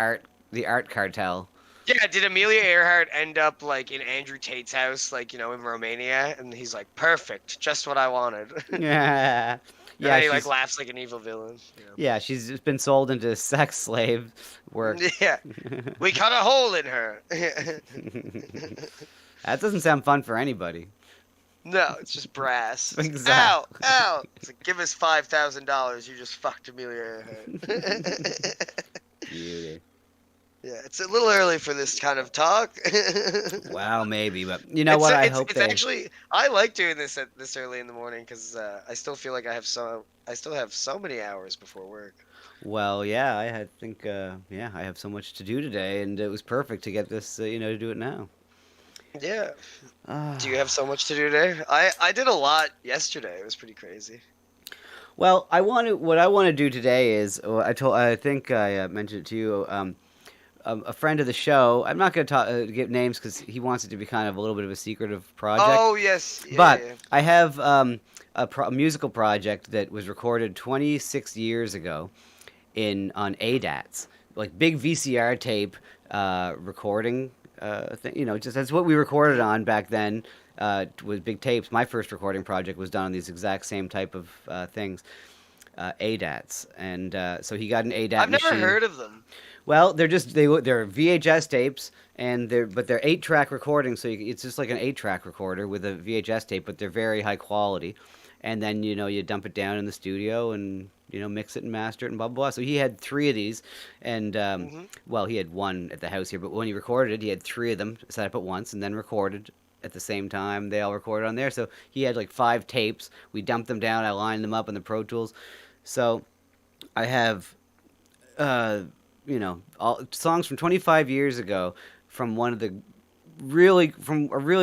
the art cartel. Yeah, did Amelia Earhart end up like in Andrew Tate's house, like in Romania? And he's like, perfect, just what I wanted. Yeah. And then he like laughs like an evil villain. Yeah, she's just been sold into sex slave work. Yeah, we cut a hole in her. That doesn't sound fun for anybody. No, it's just brass. Exactly. Ow, ow. It's like, give us $5,000. You just fucked Amelia Earhart. Beauty. Yeah, it's a little early for this kind of talk. Wow, maybe, but you know what? I hope it's actually I like doing this at this early in the morning because I still feel like I still have so many hours before work. Well, yeah, I think I have so much to do today, and it was perfect to get this, to do it now. Yeah. Do you have so much to do today? I did a lot yesterday. It was pretty crazy. Well, what I want to do today is I think I mentioned it to you. A friend of the show. I'm not going to give names because he wants it to be kind of a little bit of a secretive project. Oh yes, yeah, but yeah. I have a musical project that was recorded 26 years ago on ADATs, like big VCR tape recording thing. Just that's what we recorded on back then. With big tapes. My first recording project was done on these exact same type of things, ADATs, and so he got an ADAT I've never machine. heard of them. Well, they're VHS tapes, and they're 8-track recordings. So it's just like an 8-track recorder with a VHS tape, but they're very high quality. And then you dump it down in the studio and mix it and master it and blah blah blah. So he had 3 of these, and well, he had 1 at the house here, but when he recorded it, he had 3 of them set up at once and then recorded at the same time. They all recorded on there. So he had like 5 tapes. We dumped them down. I lined them up in the Pro Tools. So I have all songs from 25 years ago from a really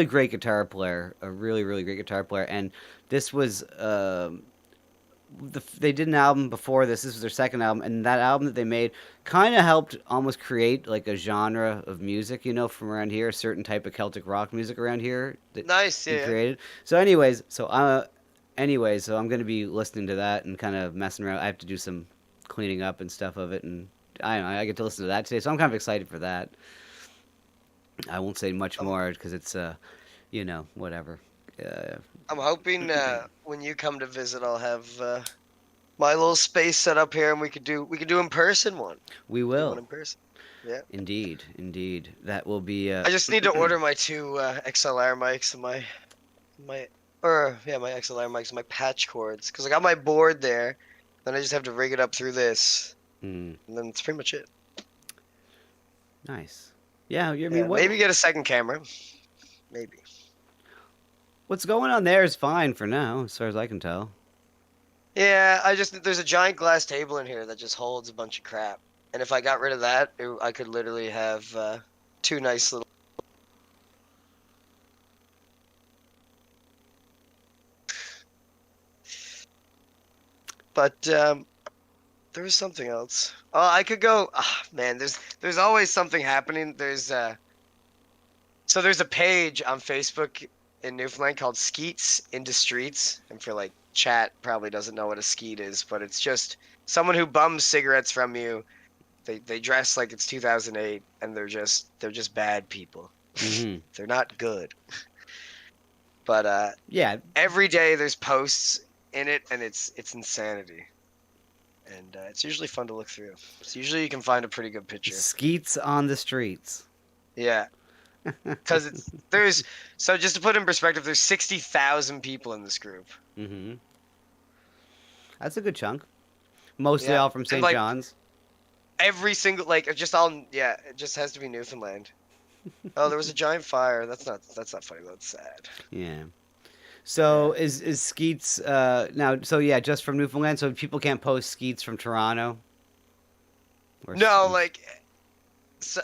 great guitar player, a really great guitar player. And this was they did an album before this. This was their second album, and that album that they made kind of helped almost create like a genre of music, from around here, a certain type of Celtic rock music around here that Nice, he yeah. created. So anyways, so I'm going to be listening to that and kind of messing around. I have to do some cleaning up and stuff of it, and I don't know, I get to listen to that today, so I'm kind of excited for that. I won't say much more because it's whatever. I'm hoping when you come to visit, I'll have my little space set up here, and we could do in person one. We Do will. one in person. Yeah. Indeed, indeed. That will be. I just need to order my two XLR mics and my my XLR mics and my patch cords because I got my board there. Then I just have to rig it up through this, Mm, and then that's pretty much it. nice. Yeah, I Yeah, mean, maybe get a second camera. Maybe. what's going on there is fine for now, as far as I can tell. Yeah, there's a giant glass table in here that just holds a bunch of crap, and if I got rid of that, I could literally have two nice little. But there was something else. Oh, I could go. Ah, man, there's always something happening. So there's a page on Facebook in Newfoundland called Skeets into Streets, and for like chat probably doesn't know what a skeet is, but it's just someone who bums cigarettes from you. They dress like it's 2008, and they're just bad people. Hmm. They're not good. But Yeah, every day there's posts in it, and it's insanity. And it's usually fun to look through. So usually you can find a pretty good picture. skeets on the streets. Yeah. Because so just to put in perspective, there's 60,000 people in this group. Hmm. That's a good chunk. Mostly Yeah, all from and, St. like, John's. Every single it just has to be Newfoundland. Oh, there was a giant fire. That's not funny. That's sad. Yeah. So is Skeets now? So yeah, just from Newfoundland. So people can't post Skeets from Toronto. Or No, Skeets-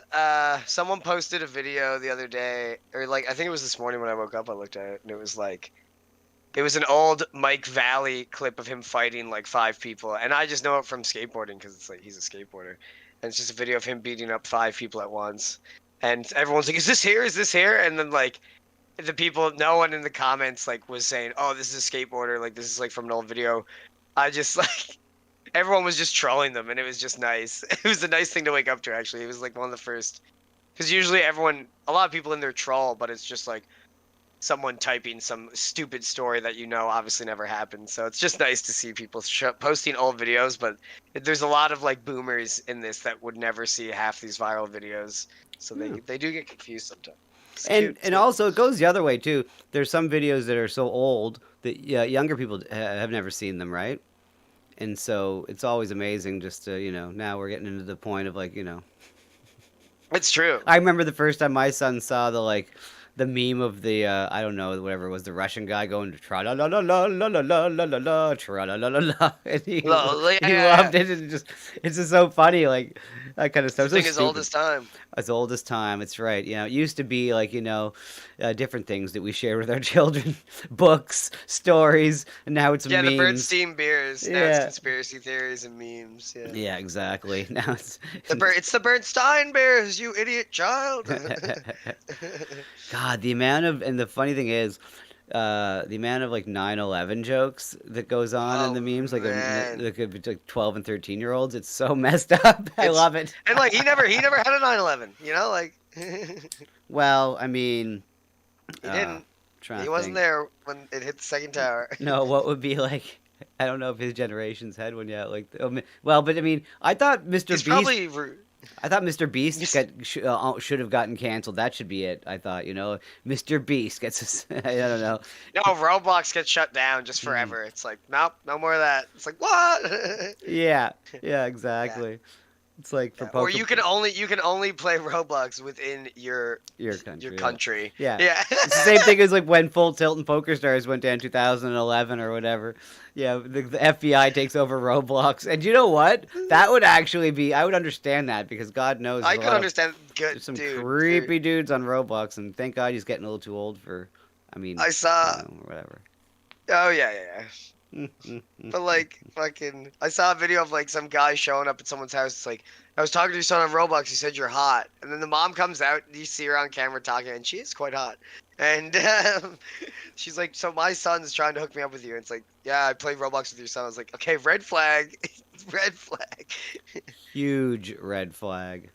someone posted a video the other day, or I think it was this morning when I woke up. I looked at it, and it was an old Mike Valley clip of him fighting like 5 people, and I just know it from skateboarding because it's like he's a skateboarder, and it's just a video of him beating up 5 people at once, and everyone's like, "Is this here? Is this here?" And then the people, no one in the comments was saying, "Oh, this is a skateboarder. Like this is from an old video." I just everyone was just trolling them, and it was just nice. It was a nice thing to wake up to. Actually, it was one of the first, because usually a lot of people in there troll, but it's just someone typing some stupid story that obviously never happened. So it's just nice to see people posting old videos, but there's a lot of boomers in this that would never see half these viral videos, so they do get confused sometimes. It's cute, and too. also it goes the other way too. There's some videos that are so old that younger people have never seen them, right? And so it's always amazing just to now we're getting into the point of It's true. I remember the first time my son saw the meme of the I don't know, whatever it was, the Russian guy going to tra la la la la la la la la la la tra la la la la, and he loved it. And it's just so funny, that kind of stuff. This thing So is old stupid. as time. As old as time. It's right. It used to be different things that we shared with our children, books, stories, and now it's Yeah, memes. the Bernstein beers. Now it's Yeah. conspiracy theories and memes. Yeah. Yeah, exactly. Now it's It's the Bernstein bears, you idiot child. God, and the funny thing is, the amount of 9/11 jokes that goes on in the memes, man. that could be 12 and 13-year-olds. It's so messed up. I love it. And he never had a 9/11. He Well, I mean, didn't. trying He to wasn't think. there when it hit the second tower. No, what would be I don't know if his generation's had one yet. Well, but I mean, I thought Mr. He's Beast. probably. I thought Mr. Beast should have gotten canceled. That should be it. I thought, Mr. Beast gets. I don't know. No, Roblox gets shut down just forever. It's nope, no more of that. It's what? Yeah, exactly. It's for Yeah, or you can only play Roblox within your country. country. Yeah. Yeah. It's the same thing as when Full Tilt and Poker Stars went down 2011 or whatever. Yeah, the FBI takes over Roblox, and you know what? That would actually be. I would understand that because God knows I could understand. Good, there's some dude. creepy dudes on Roblox, and thank God he's getting a little too old for. I mean, I saw. whatever. Oh yeah. But fucking, I saw a video of some guy showing up at someone's house. It's I was talking to your son on Roblox. He said you're hot, and then the mom comes out. And you see her on camera talking, and she is quite hot. And she's like, "So my son's trying to hook me up with you." And it's "Yeah, I play Roblox with your son." I was like, "Okay, red flag, red flag." Huge red flag.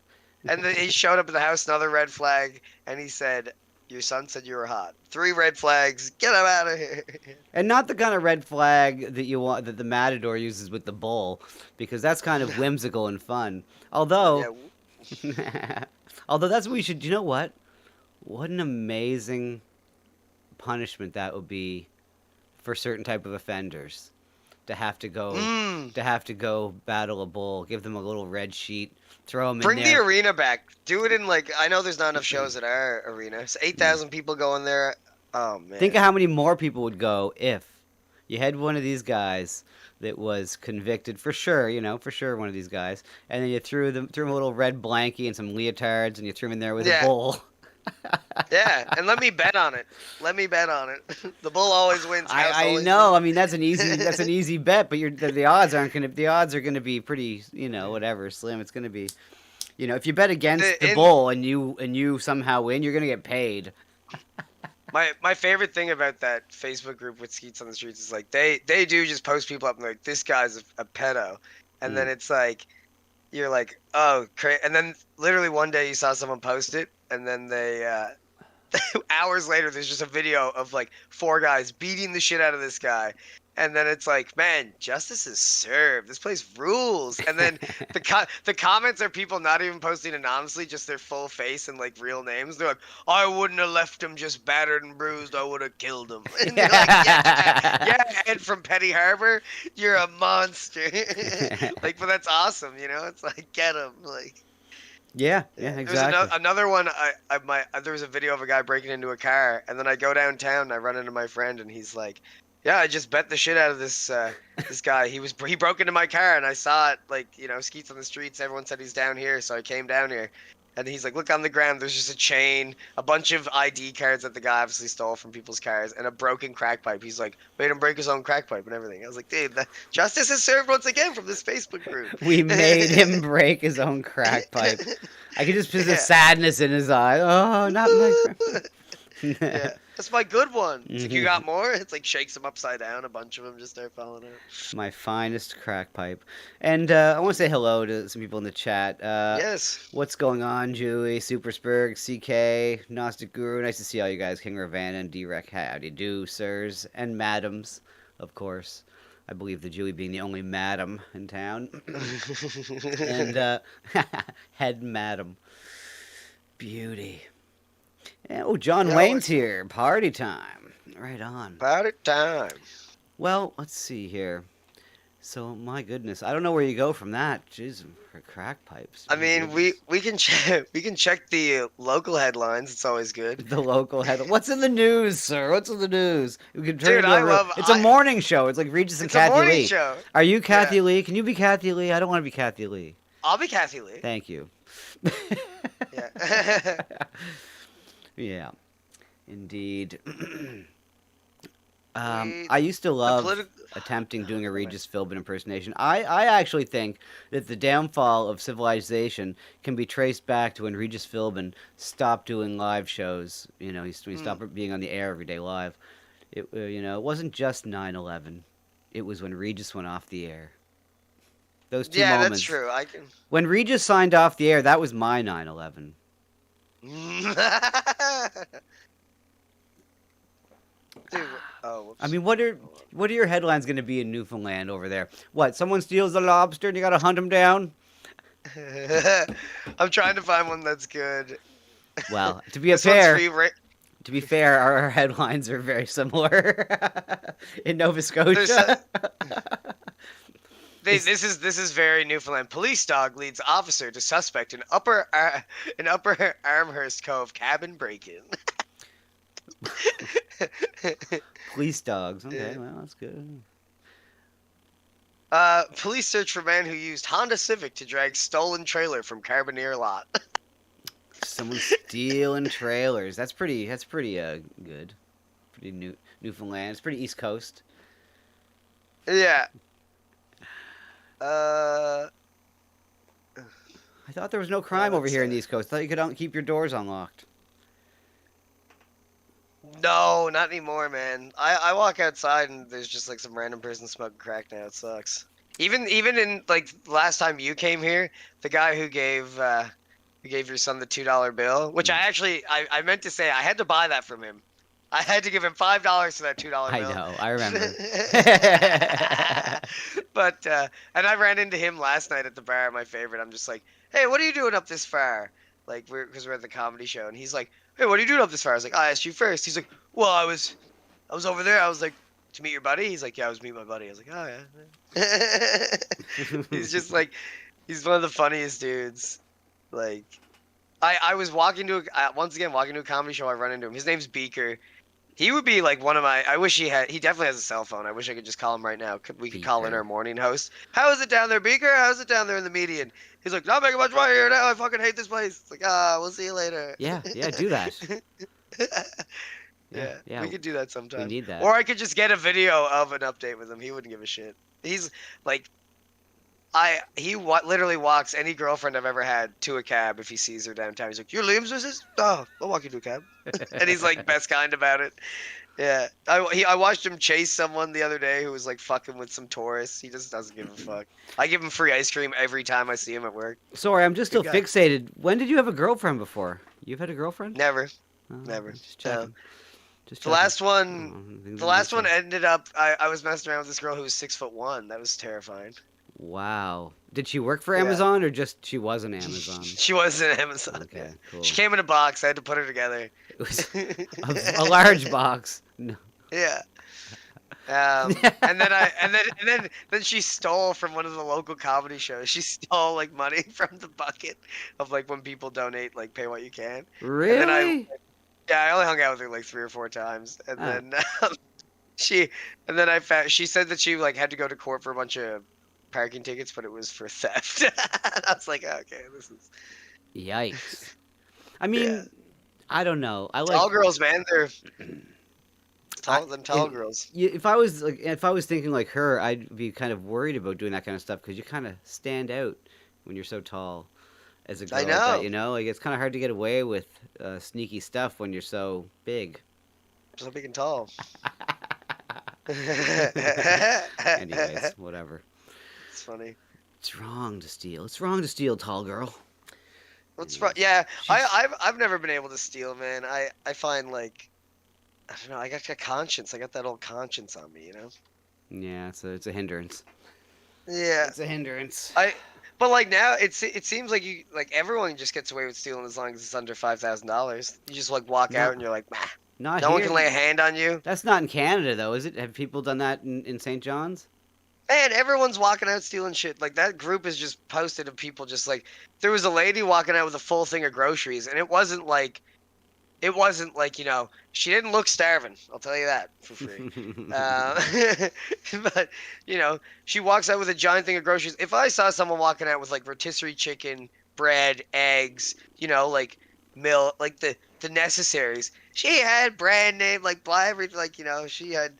And then he showed up at the house, another red flag, and he said, "Your son said you were hot." 3 red flags. Get him out of here. And not the kind of red flag that the Matador uses with the bull, because that's kind of whimsical and fun. Although, Yeah, Although that's what we should. You know what? What an amazing punishment that would be for certain type of offenders to have to go battle a bull, give them a little red sheet, throw them Bring in the there. arena back. Do it in like I know there's not enough shows at our arena. So 8,000 people go in there. Oh man. Think of how many more people would go if you had one of these guys that was convicted for sure, one of these guys, and then you threw him a little red blankie and some leotards, and you threw him in there with a bull. Yeah, and let me bet on it. The bull always wins. House I always know. wins. I mean, that's an easy bet, but the odds are going to be pretty, whatever, slim. It's going to be, if you bet against the bull and you somehow win, you're going to get paid. My favorite thing about that Facebook group with Skeets on the Streets is like they do just post people up and like this guy's a pedo, and then it's like you're like oh and then literally one day you saw someone post it and then they hours later there's just a video of like 4 guys beating the shit out of this guy. And then it's like, man, justice is served. This place rules. And then the comments are people not even posting anonymously, just their full face and like real names. They're like, I wouldn't have left him just battered and bruised. I would have killed him. And you're like, yeah, Ed from Petty Harbor, you're a monster. Like, but that's awesome, It's like, get him, like. Yeah, exactly. There's another one. There was a video of a guy breaking into a car, and then I go downtown and I run into my friend, and he's like, "Yeah, I just bet the shit out of this this guy. He broke into my car, and I saw it. Like, Skeets on the Streets. Everyone said he's down here, so I came down here." And he's like, "Look on the ground. There's just a chain, a bunch of ID cards that the guy obviously stole from people's cars, and a broken crack pipe." He's like, made him break his own crack pipe and everything. I was like, "Dude, justice is served once again from this Facebook group." We made him break his own crack pipe. I could just see the sadness in his eye. Oh, not my friend. Yeah, that's my good one. It's like, you got more? It's like shakes him upside down. A bunch of them just start falling out. My finest crack pipe. And I want to say hello to some people in the chat. Yes. What's going on, Julie, Supersburg, CK, Gnostic Guru? Nice to see all you guys. King Ravanna and D-Rec. Howdy do, sirs. And madams, of course. I believe the Julie being the only madam in town. And head madam. Beauty. Oh, John Wayne's here. Party time. Right on. Party time. Well, let's see here. So, my goodness, I don't know where you go from that. Jeez, for crack pipes. I mean, we can check the local headlines. It's always good. The local headline. What's in the news, sir? What's in the news? We can turn Dude, it's a morning show. It's like Regis and It's Kathy a morning Lee. show. Are you Kathy Lee? Can you be Kathy Lee? I don't want to be Kathy Lee. I'll be Kathy Lee. Thank you. Yeah. Yeah, indeed. I used to love attempting doing a Regis Philbin impersonation. I actually think that the downfall of civilization can be traced back to when Regis Philbin stopped doing live shows. He stopped being on the air every day live. It wasn't just 9/11. It was when Regis went off the air. Those two moments. Yeah, that's true. I can. When Regis signed off the air, that was my 9/11. Dude, whoops. I mean, what are your headlines going to be in Newfoundland over there? What? Someone steals a lobster and you got to hunt him down? I'm trying to find one that's good. Well, to be fair, our headlines are very similar in Nova Scotia. This is very Newfoundland. Police dog leads officer to suspect in Upper Armhurst Cove cabin break-in. Police dogs. Okay, well, that's good. Police search for man who used Honda Civic to drag stolen trailer from Carboneer lot. Someone stealing trailers. That's pretty good. Pretty Newfoundland. It's pretty East Coast. Yeah. I thought there was no crime over here in the East Coast. I thought you could keep your doors unlocked. No, not anymore, man. I walk outside and there's just like some random person smoking crack now. It sucks. Even in like last time you came here, the guy who gave your son the $2 bill, which I meant to say I had to buy that from him. I had to give him $5 for that $2 I bill. know. I remember. But and I ran into him last night at the bar, my favorite. I'm just like, hey, what are you doing up this far? Like because we're at the comedy show, and he's like, hey, what are you doing up this far? I was like, I asked you first. He's like, well, I was over there. I was like, to meet your buddy. He's like, yeah, I was meeting my buddy. I was like, oh yeah. He's just like, he's one of the funniest dudes. Like, I was walking to once again walking to a comedy show. I run into him. His name's Beaker. He would be like one of my. I wish he definitely has a cell phone. I wish I could just call him right now. We could call in Beaker. our morning host. How is it down there, Beaker? How's it down there in the median? He's like, not making much money here now. I fucking hate this place. It's like, we'll see you later. Yeah, do that. Yeah, yeah. we could do that sometime. We need that. Or I could just get a video of an update with him. He wouldn't give a shit. He's like, literally walks any girlfriend I've ever had to a cab if he sees her downtown. He's like, "You're Liam's missus? Oh, I'll walk you to a cab." And he's like best kind about it. Yeah, I watched him chase someone the other day who was like fucking with some tourists. He just doesn't give a fuck. I give him free ice cream every time I see him at work. Sorry, I'm just still Good guy. fixated. When did you have a girlfriend before? You've had a girlfriend? Never. Oh, never. Just checking. Just The checking. last one. Oh, The last one ended up. I was messing around with this girl who was 6'1". That was terrifying. Wow. Did she work for Yeah. Amazon or just she was on Amazon? She was in Amazon. Okay, cool. She came in a box. I had to put her together. It was a large box. No. Yeah. And then she stole from one of the local comedy shows. She stole like money from the bucket of like when people donate, like pay what you can. Really? And then I only hung out with her like 3 or 4 times, and Oh. then she said that she like had to go to court for a bunch of parking tickets, but it was for theft. And I was like, okay, this is Yikes. I mean, Yeah. I don't know. I like tall girls, man. They're tall if- girls. if I was thinking like her, I'd be kind of worried about doing that kind of stuff because you kind of stand out when you're so tall as a girl. I like that, know. you know, like it's kind of hard to get away with sneaky stuff when you're so big. So big and tall. Anyways, whatever. It's funny. It's wrong to steal. It's wrong to steal, tall girl. What's fun? Yeah, I've never been able to steal, man. I find like, I don't know. I got a conscience. I got that old conscience on me, you know. Yeah, it's a hindrance. Yeah. It's a hindrance. But like now, it seems like everyone just gets away with stealing as long as it's under $5,000. You just like walk No. out and you're like, Not no one here. can lay a hand on you. That's not in Canada, though, is it? Have people done that in St. John's? Man, everyone's walking out stealing shit. Like that group is just posted of people just like there was a lady walking out with a full thing of groceries, and it wasn't like you know she didn't look starving. I'll tell you that for free. But you know she walks out with a giant thing of groceries. If I saw someone walking out with like rotisserie chicken, bread, eggs, you know, like milk, like the necessaries, she had brand name like buy everything, like you know she had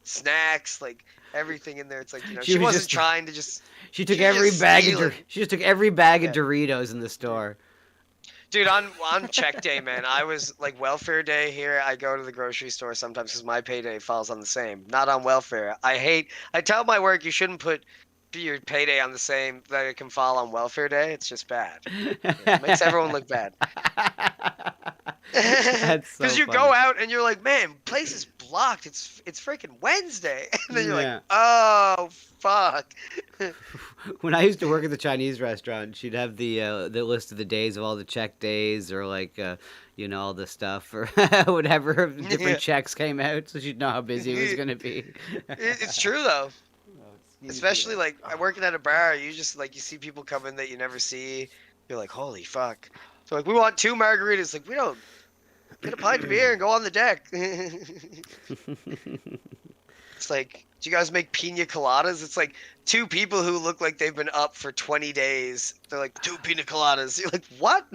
snacks like. Everything in there. It's like, you know, She she was wasn't just- trying to just. She took She was every just bag of stealing. she just took every bag of Yeah. Doritos in the store. Dude, on check day, man, I was like welfare day here. I go to the grocery store sometimes because my payday falls on the same. Not on welfare. I tell my work you shouldn't put your payday on the same that it can fall on welfare day. It's just bad. It makes everyone look bad. That's so Because you funny. go out and you're like, man, place is blocked. It's freaking Wednesday. And then you're Yeah. like, oh fuck. When I used to work at the Chinese restaurant, she'd have the list of the days of all the check days or like you know all the stuff or whatever different Yeah. checks came out, so she'd know how busy it was gonna be. It's true though. Especially like working at a bar, you just like you see people come in that you never see. You're like, holy fuck. So like, we want 2 margaritas. Like, we don't get a pint of beer and go on the deck. It's like, do you guys make pina coladas? It's like 2 people who look like they've been up for 20 days. They're like 2 pina coladas. You're like, what?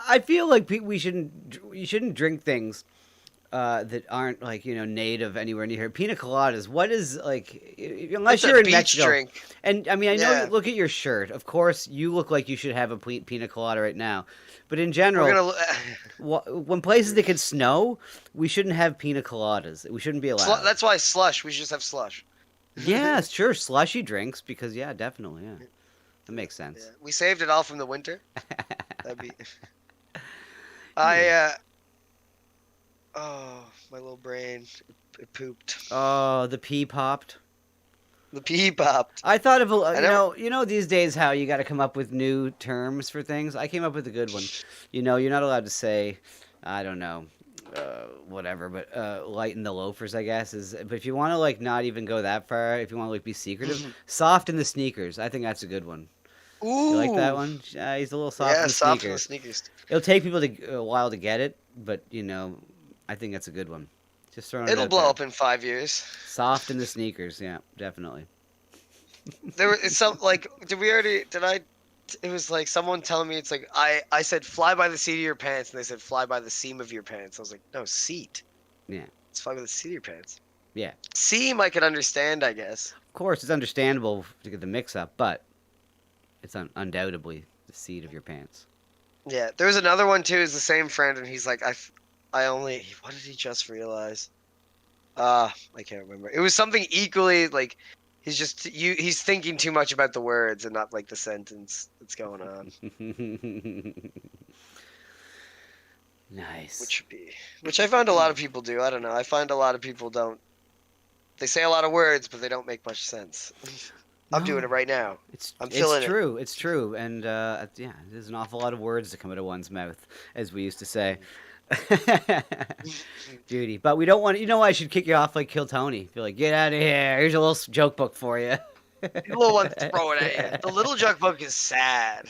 I feel like you shouldn't drink things that aren't like you know native anywhere near here. Pina coladas. What is like unless It's a you're in beach Mexico? drink. And I mean, I know. Yeah. Look at your shirt. Of course, you look like you should have a pina colada right now. But in general, We're gonna. when places that can snow, we shouldn't have pina coladas. We shouldn't be allowed. That's why slush. We should just have slush. Yeah, sure, slushy drinks because yeah, definitely, yeah, that makes sense. Yeah. We saved it all from the winter. That'd be. Oh, my little brain. It pooped. Oh, the pea popped. The pea popped. I thought of I never- you know these days how you got to come up with new terms for things. I came up with a good one. You know, you're not allowed to say, I don't know, whatever, but lighten the loafers, I guess is. But if you want to like not even go that far, if you want to like be secretive, soft in the sneakers. I think that's a good one. Ooh. You like that one? He's a little soft in Yeah, the soft in the sneakers. sneakers. It'll take people a while to get it, but you know, I think that's a good one. Just throwing it It'll out blow there. up in 5 years. Soft in the sneakers, yeah, definitely. There was some like. It was like someone telling me it's like I said fly by the seat of your pants and they said fly by the seam of your pants. I was like, no, seat. Yeah. It's fly by the seat of your pants. Yeah. Seam I could understand, I guess. Of course, it's understandable to get the mix-up, but it's undoubtedly the seat of your pants. Yeah. There was another one too, is the same friend and he's like, what did he just realize? I can't remember. It was something equally like he's thinking too much about the words and not like the sentence that's going on. Nice. Which I find a lot of people do. I don't know. I find a lot of people don't. They say a lot of words, but they don't make much sense. I'm No. doing it right now. I'm feeling it. it's true. It's true, and yeah, there's an awful lot of words that come out of one's mouth, as we used to say. Judy, but we don't want. You know, I should kick you off like Kill Tony. Be like, get out of here. Here's a little joke book for you. The little one throw it at you. The little joke book is sad.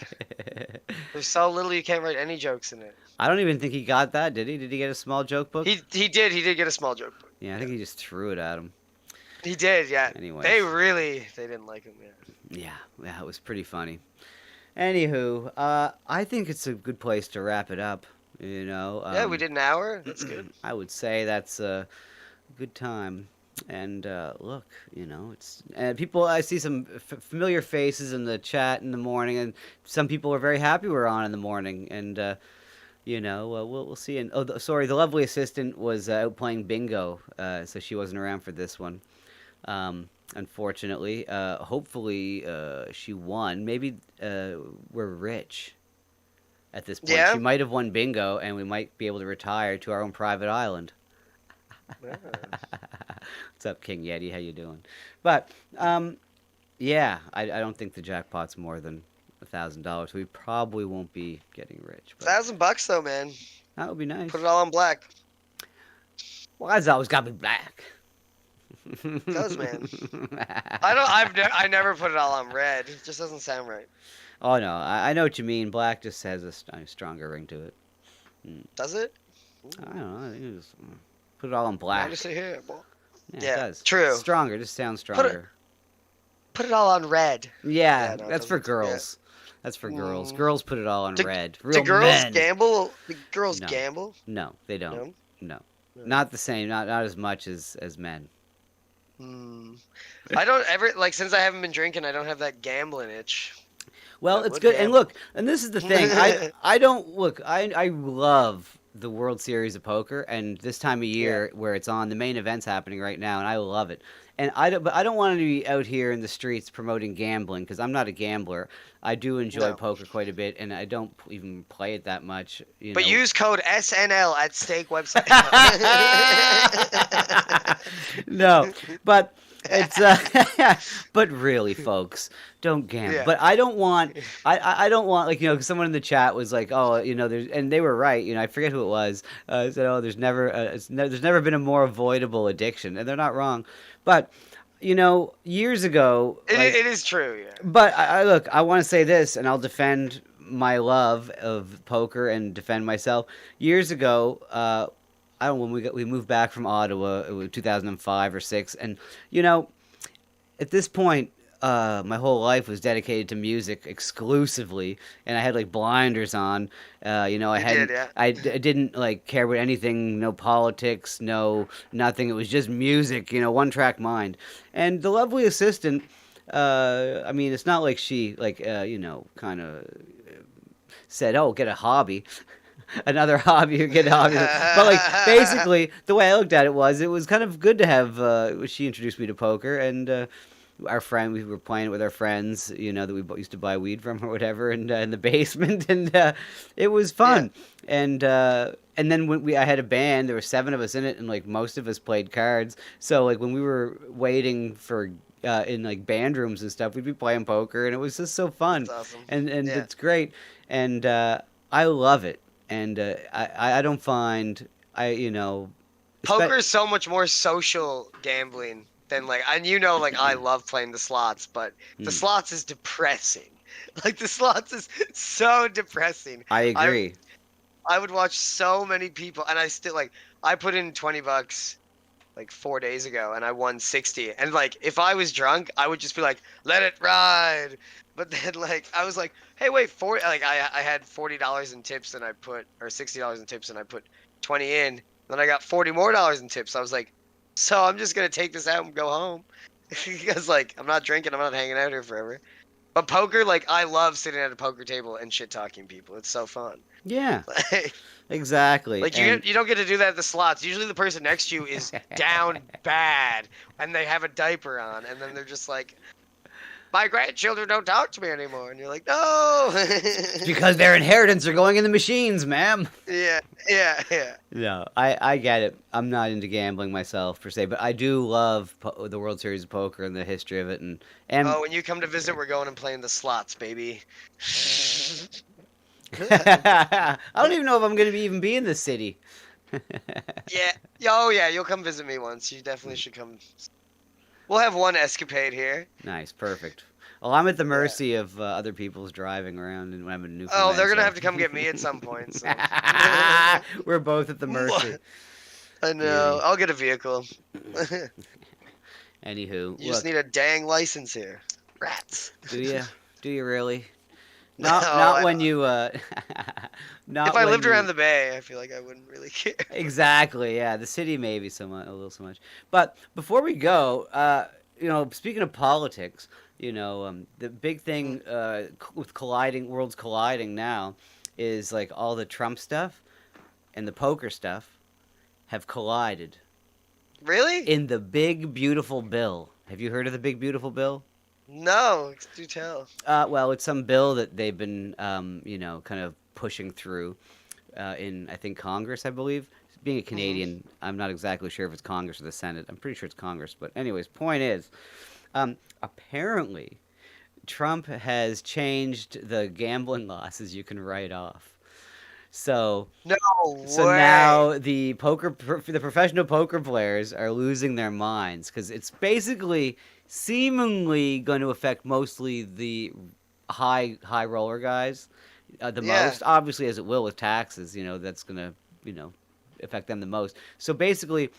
There's so little you can't write any jokes in it. I don't even think he got that, did he? Did he get a small joke book? He did get a small joke book. Yeah, I think he just threw it at him. He did, yeah. Anyways. They didn't like him, yeah. Yeah, it was pretty funny. Anywho, I think it's a good place to wrap it up. You know. Yeah, we did an hour. That's good. I would say that's a good time. And look, you know, it's people. I see some familiar faces in the chat in the morning, and some people are very happy we're on in the morning. And you know, we'll see. And sorry, the lovely assistant was out playing bingo, so she wasn't around for this one. Unfortunately, hopefully she won. Maybe we're rich at this point. Yeah. She might have won bingo, and we might be able to retire to our own private island. What's up, King Yeti? How you doing? But yeah, I don't think the jackpot's more than $1,000. We probably won't be getting rich. But $1,000 though, man. that would be nice. Put it all on black. Well, it's always got to be black. It does, man. I never put it all on red. It just doesn't sound right. Oh no, I know what you mean. Black just has a stronger ring to it. Does it? I don't know. I think it just, put it all in black. I just say here. Yeah, Yeah, it does. true. Stronger, just sounds stronger. Put it all on red. Yeah, Yeah, no, it that's for doesn't- yeah. girls. That's for girls. Mm. Girls put it all on Do- red. Do Real girls men. gamble? Do girls No. gamble? No, they don't. No? No. No. Not the same. Not as much as men. I don't ever like since I haven't been drinking. I don't have that gambling itch. Well, I it's would good. And gamble. look, and this is the thing. I don't look. I love the World Series of Poker, and this time of year where it's on, the main event's happening right now, and I love it. And but I don't want to be out here in the streets promoting gambling because I'm not a gambler. I do enjoy No. poker quite a bit, and I don't even play it that much. You But know. use code SNL at Stake website. No, but it's but really, folks, don't gamble. Yeah. But I don't want I don't want, like, you know, 'cause someone in the chat was like, oh, you know, there's, and they were right, you know, I forget who it was, said, oh, there's never there's never been a more avoidable addiction, and they're not wrong. But you know, years ago, like, it is true, yeah. but I look, I want to say this, and I'll defend my love of poker and defend myself. Years ago, I don't know, when we moved back from Ottawa, it was 2005 or 6, and you know, at this point, my whole life was dedicated to music exclusively, and I had like blinders on. You know, I didn't like care about anything, no politics, no nothing. It was just music, you know, one track mind. And the lovely assistant, I mean, it's not like she like you know, kind of said, "Oh, get a hobby." Another hobby or get a hobby. But like basically the way I looked at it was kind of good to have she introduced me to poker, and we were playing it with our friends, that we used to buy weed from or whatever, and in the basement, and it was fun. And then when I had a band, there were 7 of us in it, and like most of us played cards. So like when we were waiting for in like band rooms and stuff, we'd be playing poker, and it was just so fun. That's awesome. And Yeah. it's great, and I love it. And I don't find Poker is so much more social gambling than like, and like I love playing the slots, but the slots is depressing. Like the slots is so depressing. I agree. I would watch so many people, and I still like. I put in $20 like 4 days ago, and I won 60. And like, if I was drunk, I would just be like, "Let it ride." But then like, I was like, "Hey, wait, like I had $40 in tips, and I put or $60 in tips, and I put 20 in. Then I got $40 more in tips. I was like, so I'm just gonna take this out and go home, because like I'm not drinking, I'm not hanging out here forever. But poker, like I love sitting at a poker table and shit talking people. It's so fun. Yeah, Like, exactly. like And- you don't get to do that at the slots. Usually the person next to you is down bad and they have a diaper on, and then they're just like, my grandchildren don't talk to me anymore, and you're like, no. because their inheritance are going in the machines, ma'am. Yeah. No, I get it. I'm not into gambling myself per se, but I do love the World Series of Poker and the history of it, and Oh, when you come to visit, we're going and playing the slots, baby. I don't even know if I'm going to even be in the city. Yeah. Oh, yeah. You'll come visit me once. You definitely should come. We'll have one escapade here. Nice, perfect. Well, I'm at the mercy of other people's driving around, and when I'm in Newfoundland. Oh, they're gonna so- have to come get me at some point. So. We're both at the mercy. I know. I'll get a vehicle. Anywho, You look, just need a dang license here. Rats. do you? Do you really? No, Not when you. Not If I when lived you- around the bay, I feel like I wouldn't really care. Exactly. Yeah, the city maybe a little so much. But before we go, speaking of politics, the big thing with worlds colliding now is like all the Trump stuff and the poker stuff have collided Really? in the big beautiful bill. Have you heard of the big beautiful bill? No. Do tell. Well, it's some bill that they've been, kind of pushing through in, I think, Congress, I believe. Being a Canadian, I'm not exactly sure if it's Congress or the Senate. I'm pretty sure it's Congress. But anyways, point is, apparently, Trump has changed the gambling losses you can write off. So No so way. now the professional poker players are losing their minds because it's basically seemingly going to affect mostly the high roller guys the Yeah. most, obviously, as it will with taxes. That's going to affect them the most. So basically,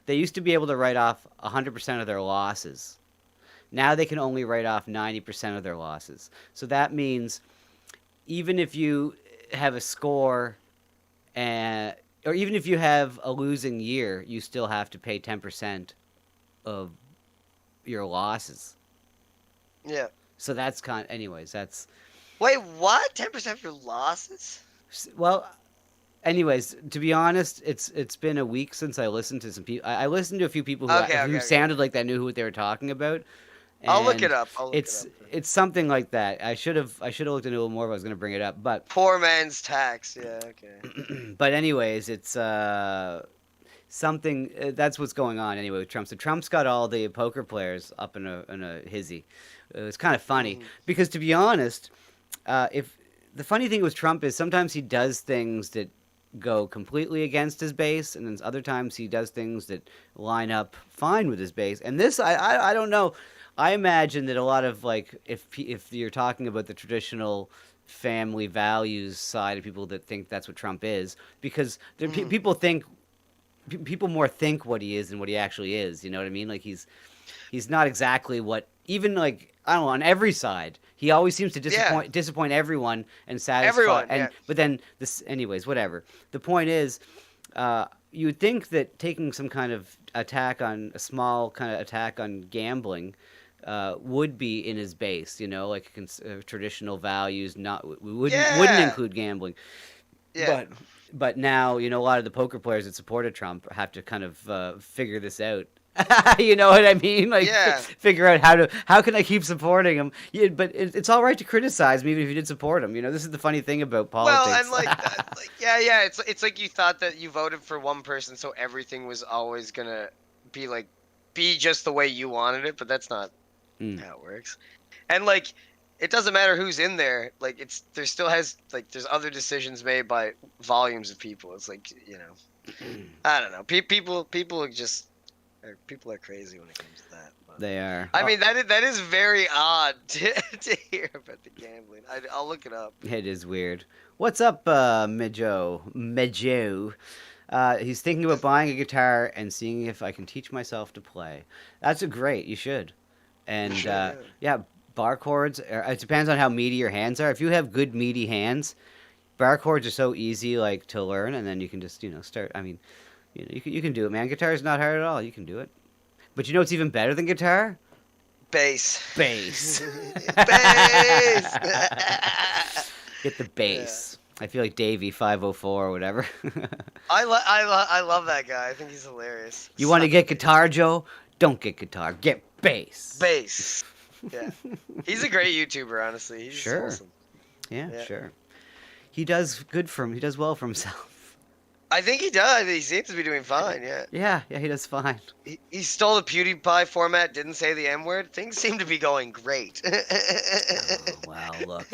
they used to be able to write off 100% of their losses. Now they can only write off 90% of their losses. So that means even if you have a score or even if you have a losing year, you still have to pay 10% of your losses. Yeah. So that's anyways, that's Wait, what? 10% of your losses? well, anyways, to be honest, it's been a week since I listened to some people. I listened to a few people who sounded like they knew what they were talking about. I'll look and it up. It's something like that. I should have looked into it a little more if I was going to bring it up, but Poor man's tax. Yeah. Okay. but anyways, it's something that's what's going on anyway with Trump. So Trump's got all the poker players up in a hizzy. It's kind of funny because, to be honest, if the funny thing with Trump is sometimes he does things that go completely against his base, and then other times he does things that line up fine with his base. And this, I don't know. I imagine that a lot of, like, if you're talking about the traditional family values side of people that think that's what Trump is, because people more think what he is than what he actually is. You know what I mean? Like he's not exactly what, even like, I don't know, on every side, he always seems to disappoint everyone and satisfy Everyone, but then anyways, whatever. The point is, you would think that taking some kind of a small kind of attack on gambling would be in his base, like traditional values wouldn't include gambling. Yeah. But now, a lot of the poker players that supported Trump have to kind of figure this out You know what I mean? Like, Yeah. figure out how can I keep supporting him? Yeah, but it's all right to criticize me, even if you did support him. You know, this is the funny thing about politics. Well, and yeah, it's like you thought that you voted for one person, so everything was always gonna be just the way you wanted it, but that's not how it works. And like, it doesn't matter who's in there. Like, there's other decisions made by volumes of people. It's like, you know, I don't know. People are crazy when it comes to that. But, They are. I mean, that is very odd to hear about the gambling. I'll look it up. It is weird. What's up, Mejo? He's thinking about buying a guitar and seeing if I can teach myself to play. That's great. You should. And yeah, bar chords. It depends on how meaty your hands are. If you have good meaty hands, bar chords are so easy, like, to learn, and then you can just start. I mean, you can do it, man. Guitar is not hard at all. You can do it. But you know what's even better than guitar? Bass. Bass. Bass. Get the bass. I feel like Davey 504 or whatever. I love that guy. I think he's hilarious. You want to get guitar, Joe? Don't get guitar. Get bass. Bass. Yeah. He's a great YouTuber, honestly. He's Sure. awesome. Yeah, sure. He does good for him. He does well for himself. I think he does. He seems to be doing fine, yeah. Yeah, he does fine. He stole the PewDiePie format, didn't say the M-word. Things seem to be going great. Wow, look,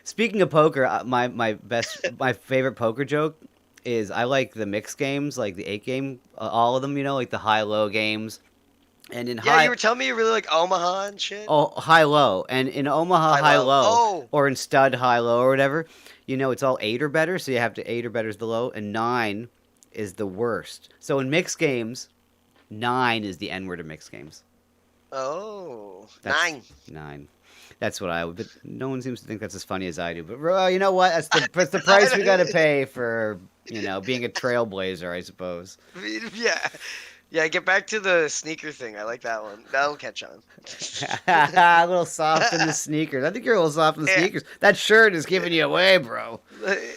speaking of poker, my favorite poker joke is I like the mixed games, like the 8-game, all of them, like the high-low games. And in Yeah, you were telling me you really like Omaha and shit. Oh, high-low. And in Omaha, high-low, Oh. or in stud, high-low, or whatever, it's all 8 or better, so you have to 8 or better is the low, and 9 is the worst. So in mixed games, 9 is the N-word of mixed games. Oh, That's 9. That's what I would, but no one seems to think that's as funny as I do. But you know what? That's the price we got to pay for, being a trailblazer, I suppose. Yeah. Yeah, get back to the sneaker thing. I like that one. That'll catch on. A little soft in the sneakers. I think you're a little soft in the sneakers. That shirt is giving you away, bro. If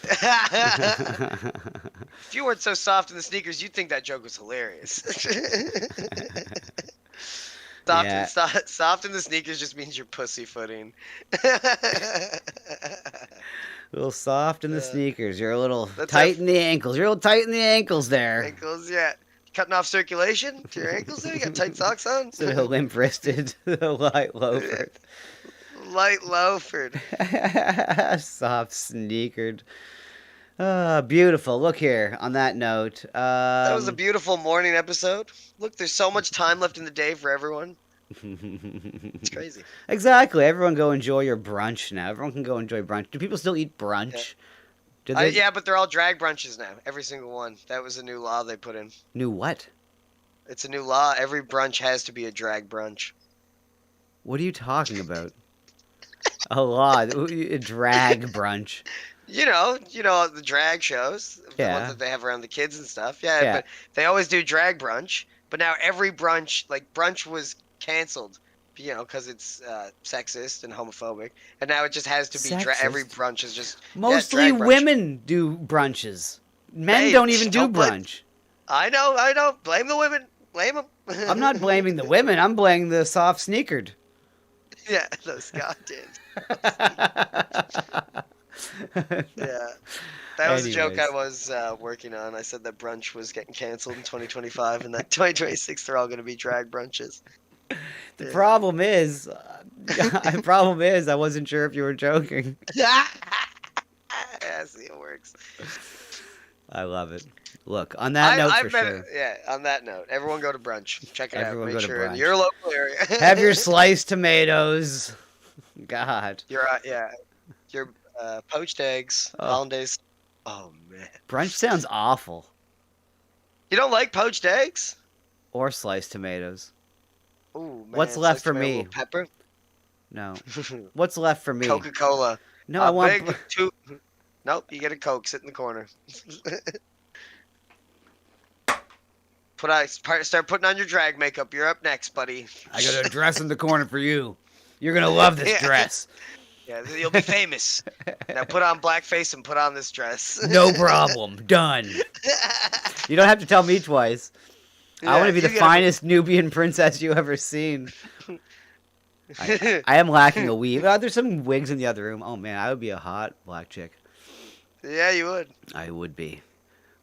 you weren't so soft in the sneakers, you'd think that joke was hilarious. Soft in the sneakers just means you're pussyfooting. A little soft in the sneakers. You're a little tight in the ankles. You're a little tight in the ankles there. Ankles, yeah. Cutting off circulation to your ankles there? You got tight socks on? Instead of limp-wristed, light loafered. Light loafered. Soft sneakered. Beautiful. Look here, on that note. That was a beautiful morning episode. Look, there's so much time left in the day for everyone. It's crazy. Exactly. Everyone go enjoy your brunch now. Everyone can go enjoy brunch. Do people still eat brunch? Yeah. Yeah, but they're all drag brunches now. Every single one. That was a new law they put in. New what? It's a new law. Every brunch has to be a drag brunch. What are you talking about? A law. A drag brunch. You know the drag shows. The ones that they have around the kids and stuff. Yeah, but they always do drag brunch. But now every brunch, like brunch was canceled, because it's sexist and homophobic. And now it just has to be every brunch is just mostly women do brunches. Men don't even do brunch. I know. Blame the women. Blame them. I'm not blaming the women. I'm blaming the soft sneakered. Yeah, those goddamn. Yeah. That was a joke I was working on. I said that brunch was getting canceled in 2025 and that 2026 they're all going to be drag brunches. The problem is I wasn't sure if you were joking. Yeah, see, it works. I love it. Look, on that note, sure. Yeah, on that note, everyone go to brunch. Check it Everyone out. go Make to sure in brunch. your local area. Have your sliced tomatoes. God. Your poached eggs, hollandaise. Oh man. Brunch sounds awful. You don't like poached eggs? Or sliced tomatoes. Ooh, man. What's left for a me? little pepper. No. What's left for me? Coca-Cola. No, I want. Nope, you get a Coke. Sit in the corner. Start putting on your drag makeup. You're up next, buddy. I got a dress in the corner for you. You're gonna love this dress. Yeah, you'll be famous. Now put on blackface and put on this dress. No problem. Done. You don't have to tell me twice. I want to be the you gotta finest Nubian princess you ever seen. I am lacking a weave. There's some wigs in the other room. Oh man, I would be a hot black chick. Yeah, you would. I would be.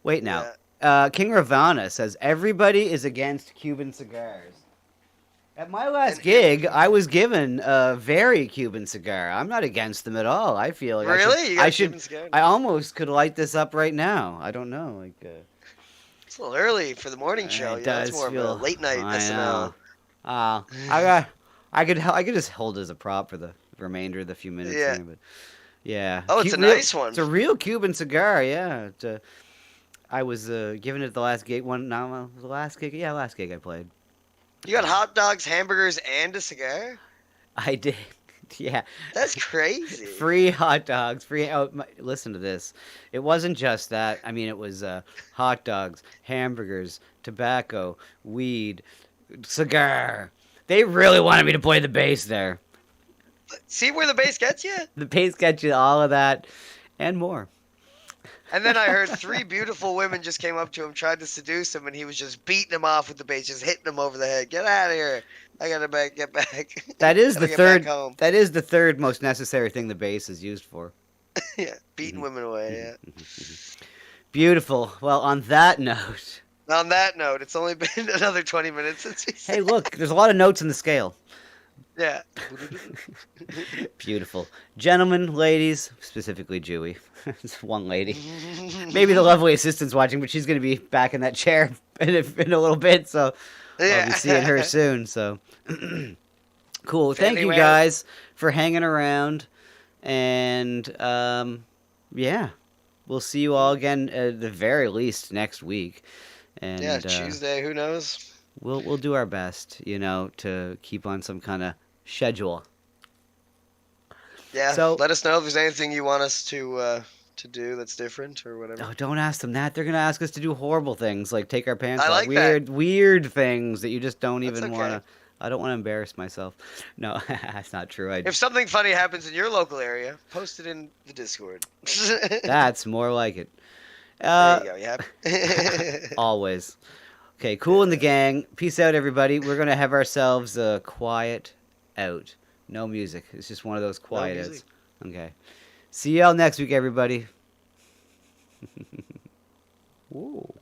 Wait now. Yeah. King Ravana says everybody is against Cuban cigars. At my last gig, I was given a very Cuban cigar. I'm not against them at all. I feel like Really? You got I a should. Cuban cigar? I almost could light this up right now. I don't know. It's a little early for the morning show. It You know, it's does more feel. of a late night I SNL. know. I could just hold it as a prop for the remainder of the few minutes. Yeah. Here, but yeah. Oh, it's a nice one. It's a real Cuban cigar. Yeah. I was given it the last gig. The last gig. Yeah, last gig I played. You got hot dogs, hamburgers, and a cigar? I did. Yeah. That's crazy. Free hot dogs. Free. Oh, listen to this. It wasn't just that. I mean, it was hot dogs, hamburgers, tobacco, weed, cigar. They really wanted me to play the bass there. See where the bass gets you? The bass got you all of that and more. And then I heard 3 beautiful women just came up to him, tried to seduce him, and he was just beating them off with the bass, just hitting them over the head. Get out of here! I gotta get back. That is Gotta the get third. back home. That is the third most necessary thing the bass is used for. Yeah, beating women away. Yeah. Beautiful. Well, on that note. On that note, it's only been another 20 minutes since we Hey, said. look, there's a lot of notes in the scale. Yeah. Beautiful. Gentlemen, ladies, specifically Jewy. It's one lady. Maybe the lovely assistant's watching, but she's going to be back in that chair in a little bit, so I'll Yeah. be seeing her soon. So cool. Thank you Anyway. guys for hanging around. And yeah, we'll see you all again at the very least next week. And Yeah, Tuesday, who knows? we'll do our best, to keep on some kind of schedule. Yeah, So- let us know if there's anything you want us to do that's different or whatever. Oh, don't ask them that. They're gonna ask us to do horrible things, like take our pants I off. like that. Weird things that you just don't That's even okay. want to. I don't want to embarrass myself. No, that's not true. If something funny happens in your local area, post it in the Discord. That's more like it. There you go. You happy? Always. Okay, cool in the gang. Peace out, everybody. We're gonna have ourselves a quiet out. No music. It's just one of those quiet outs. music. Okay. See y'all next week, everybody. Whoa.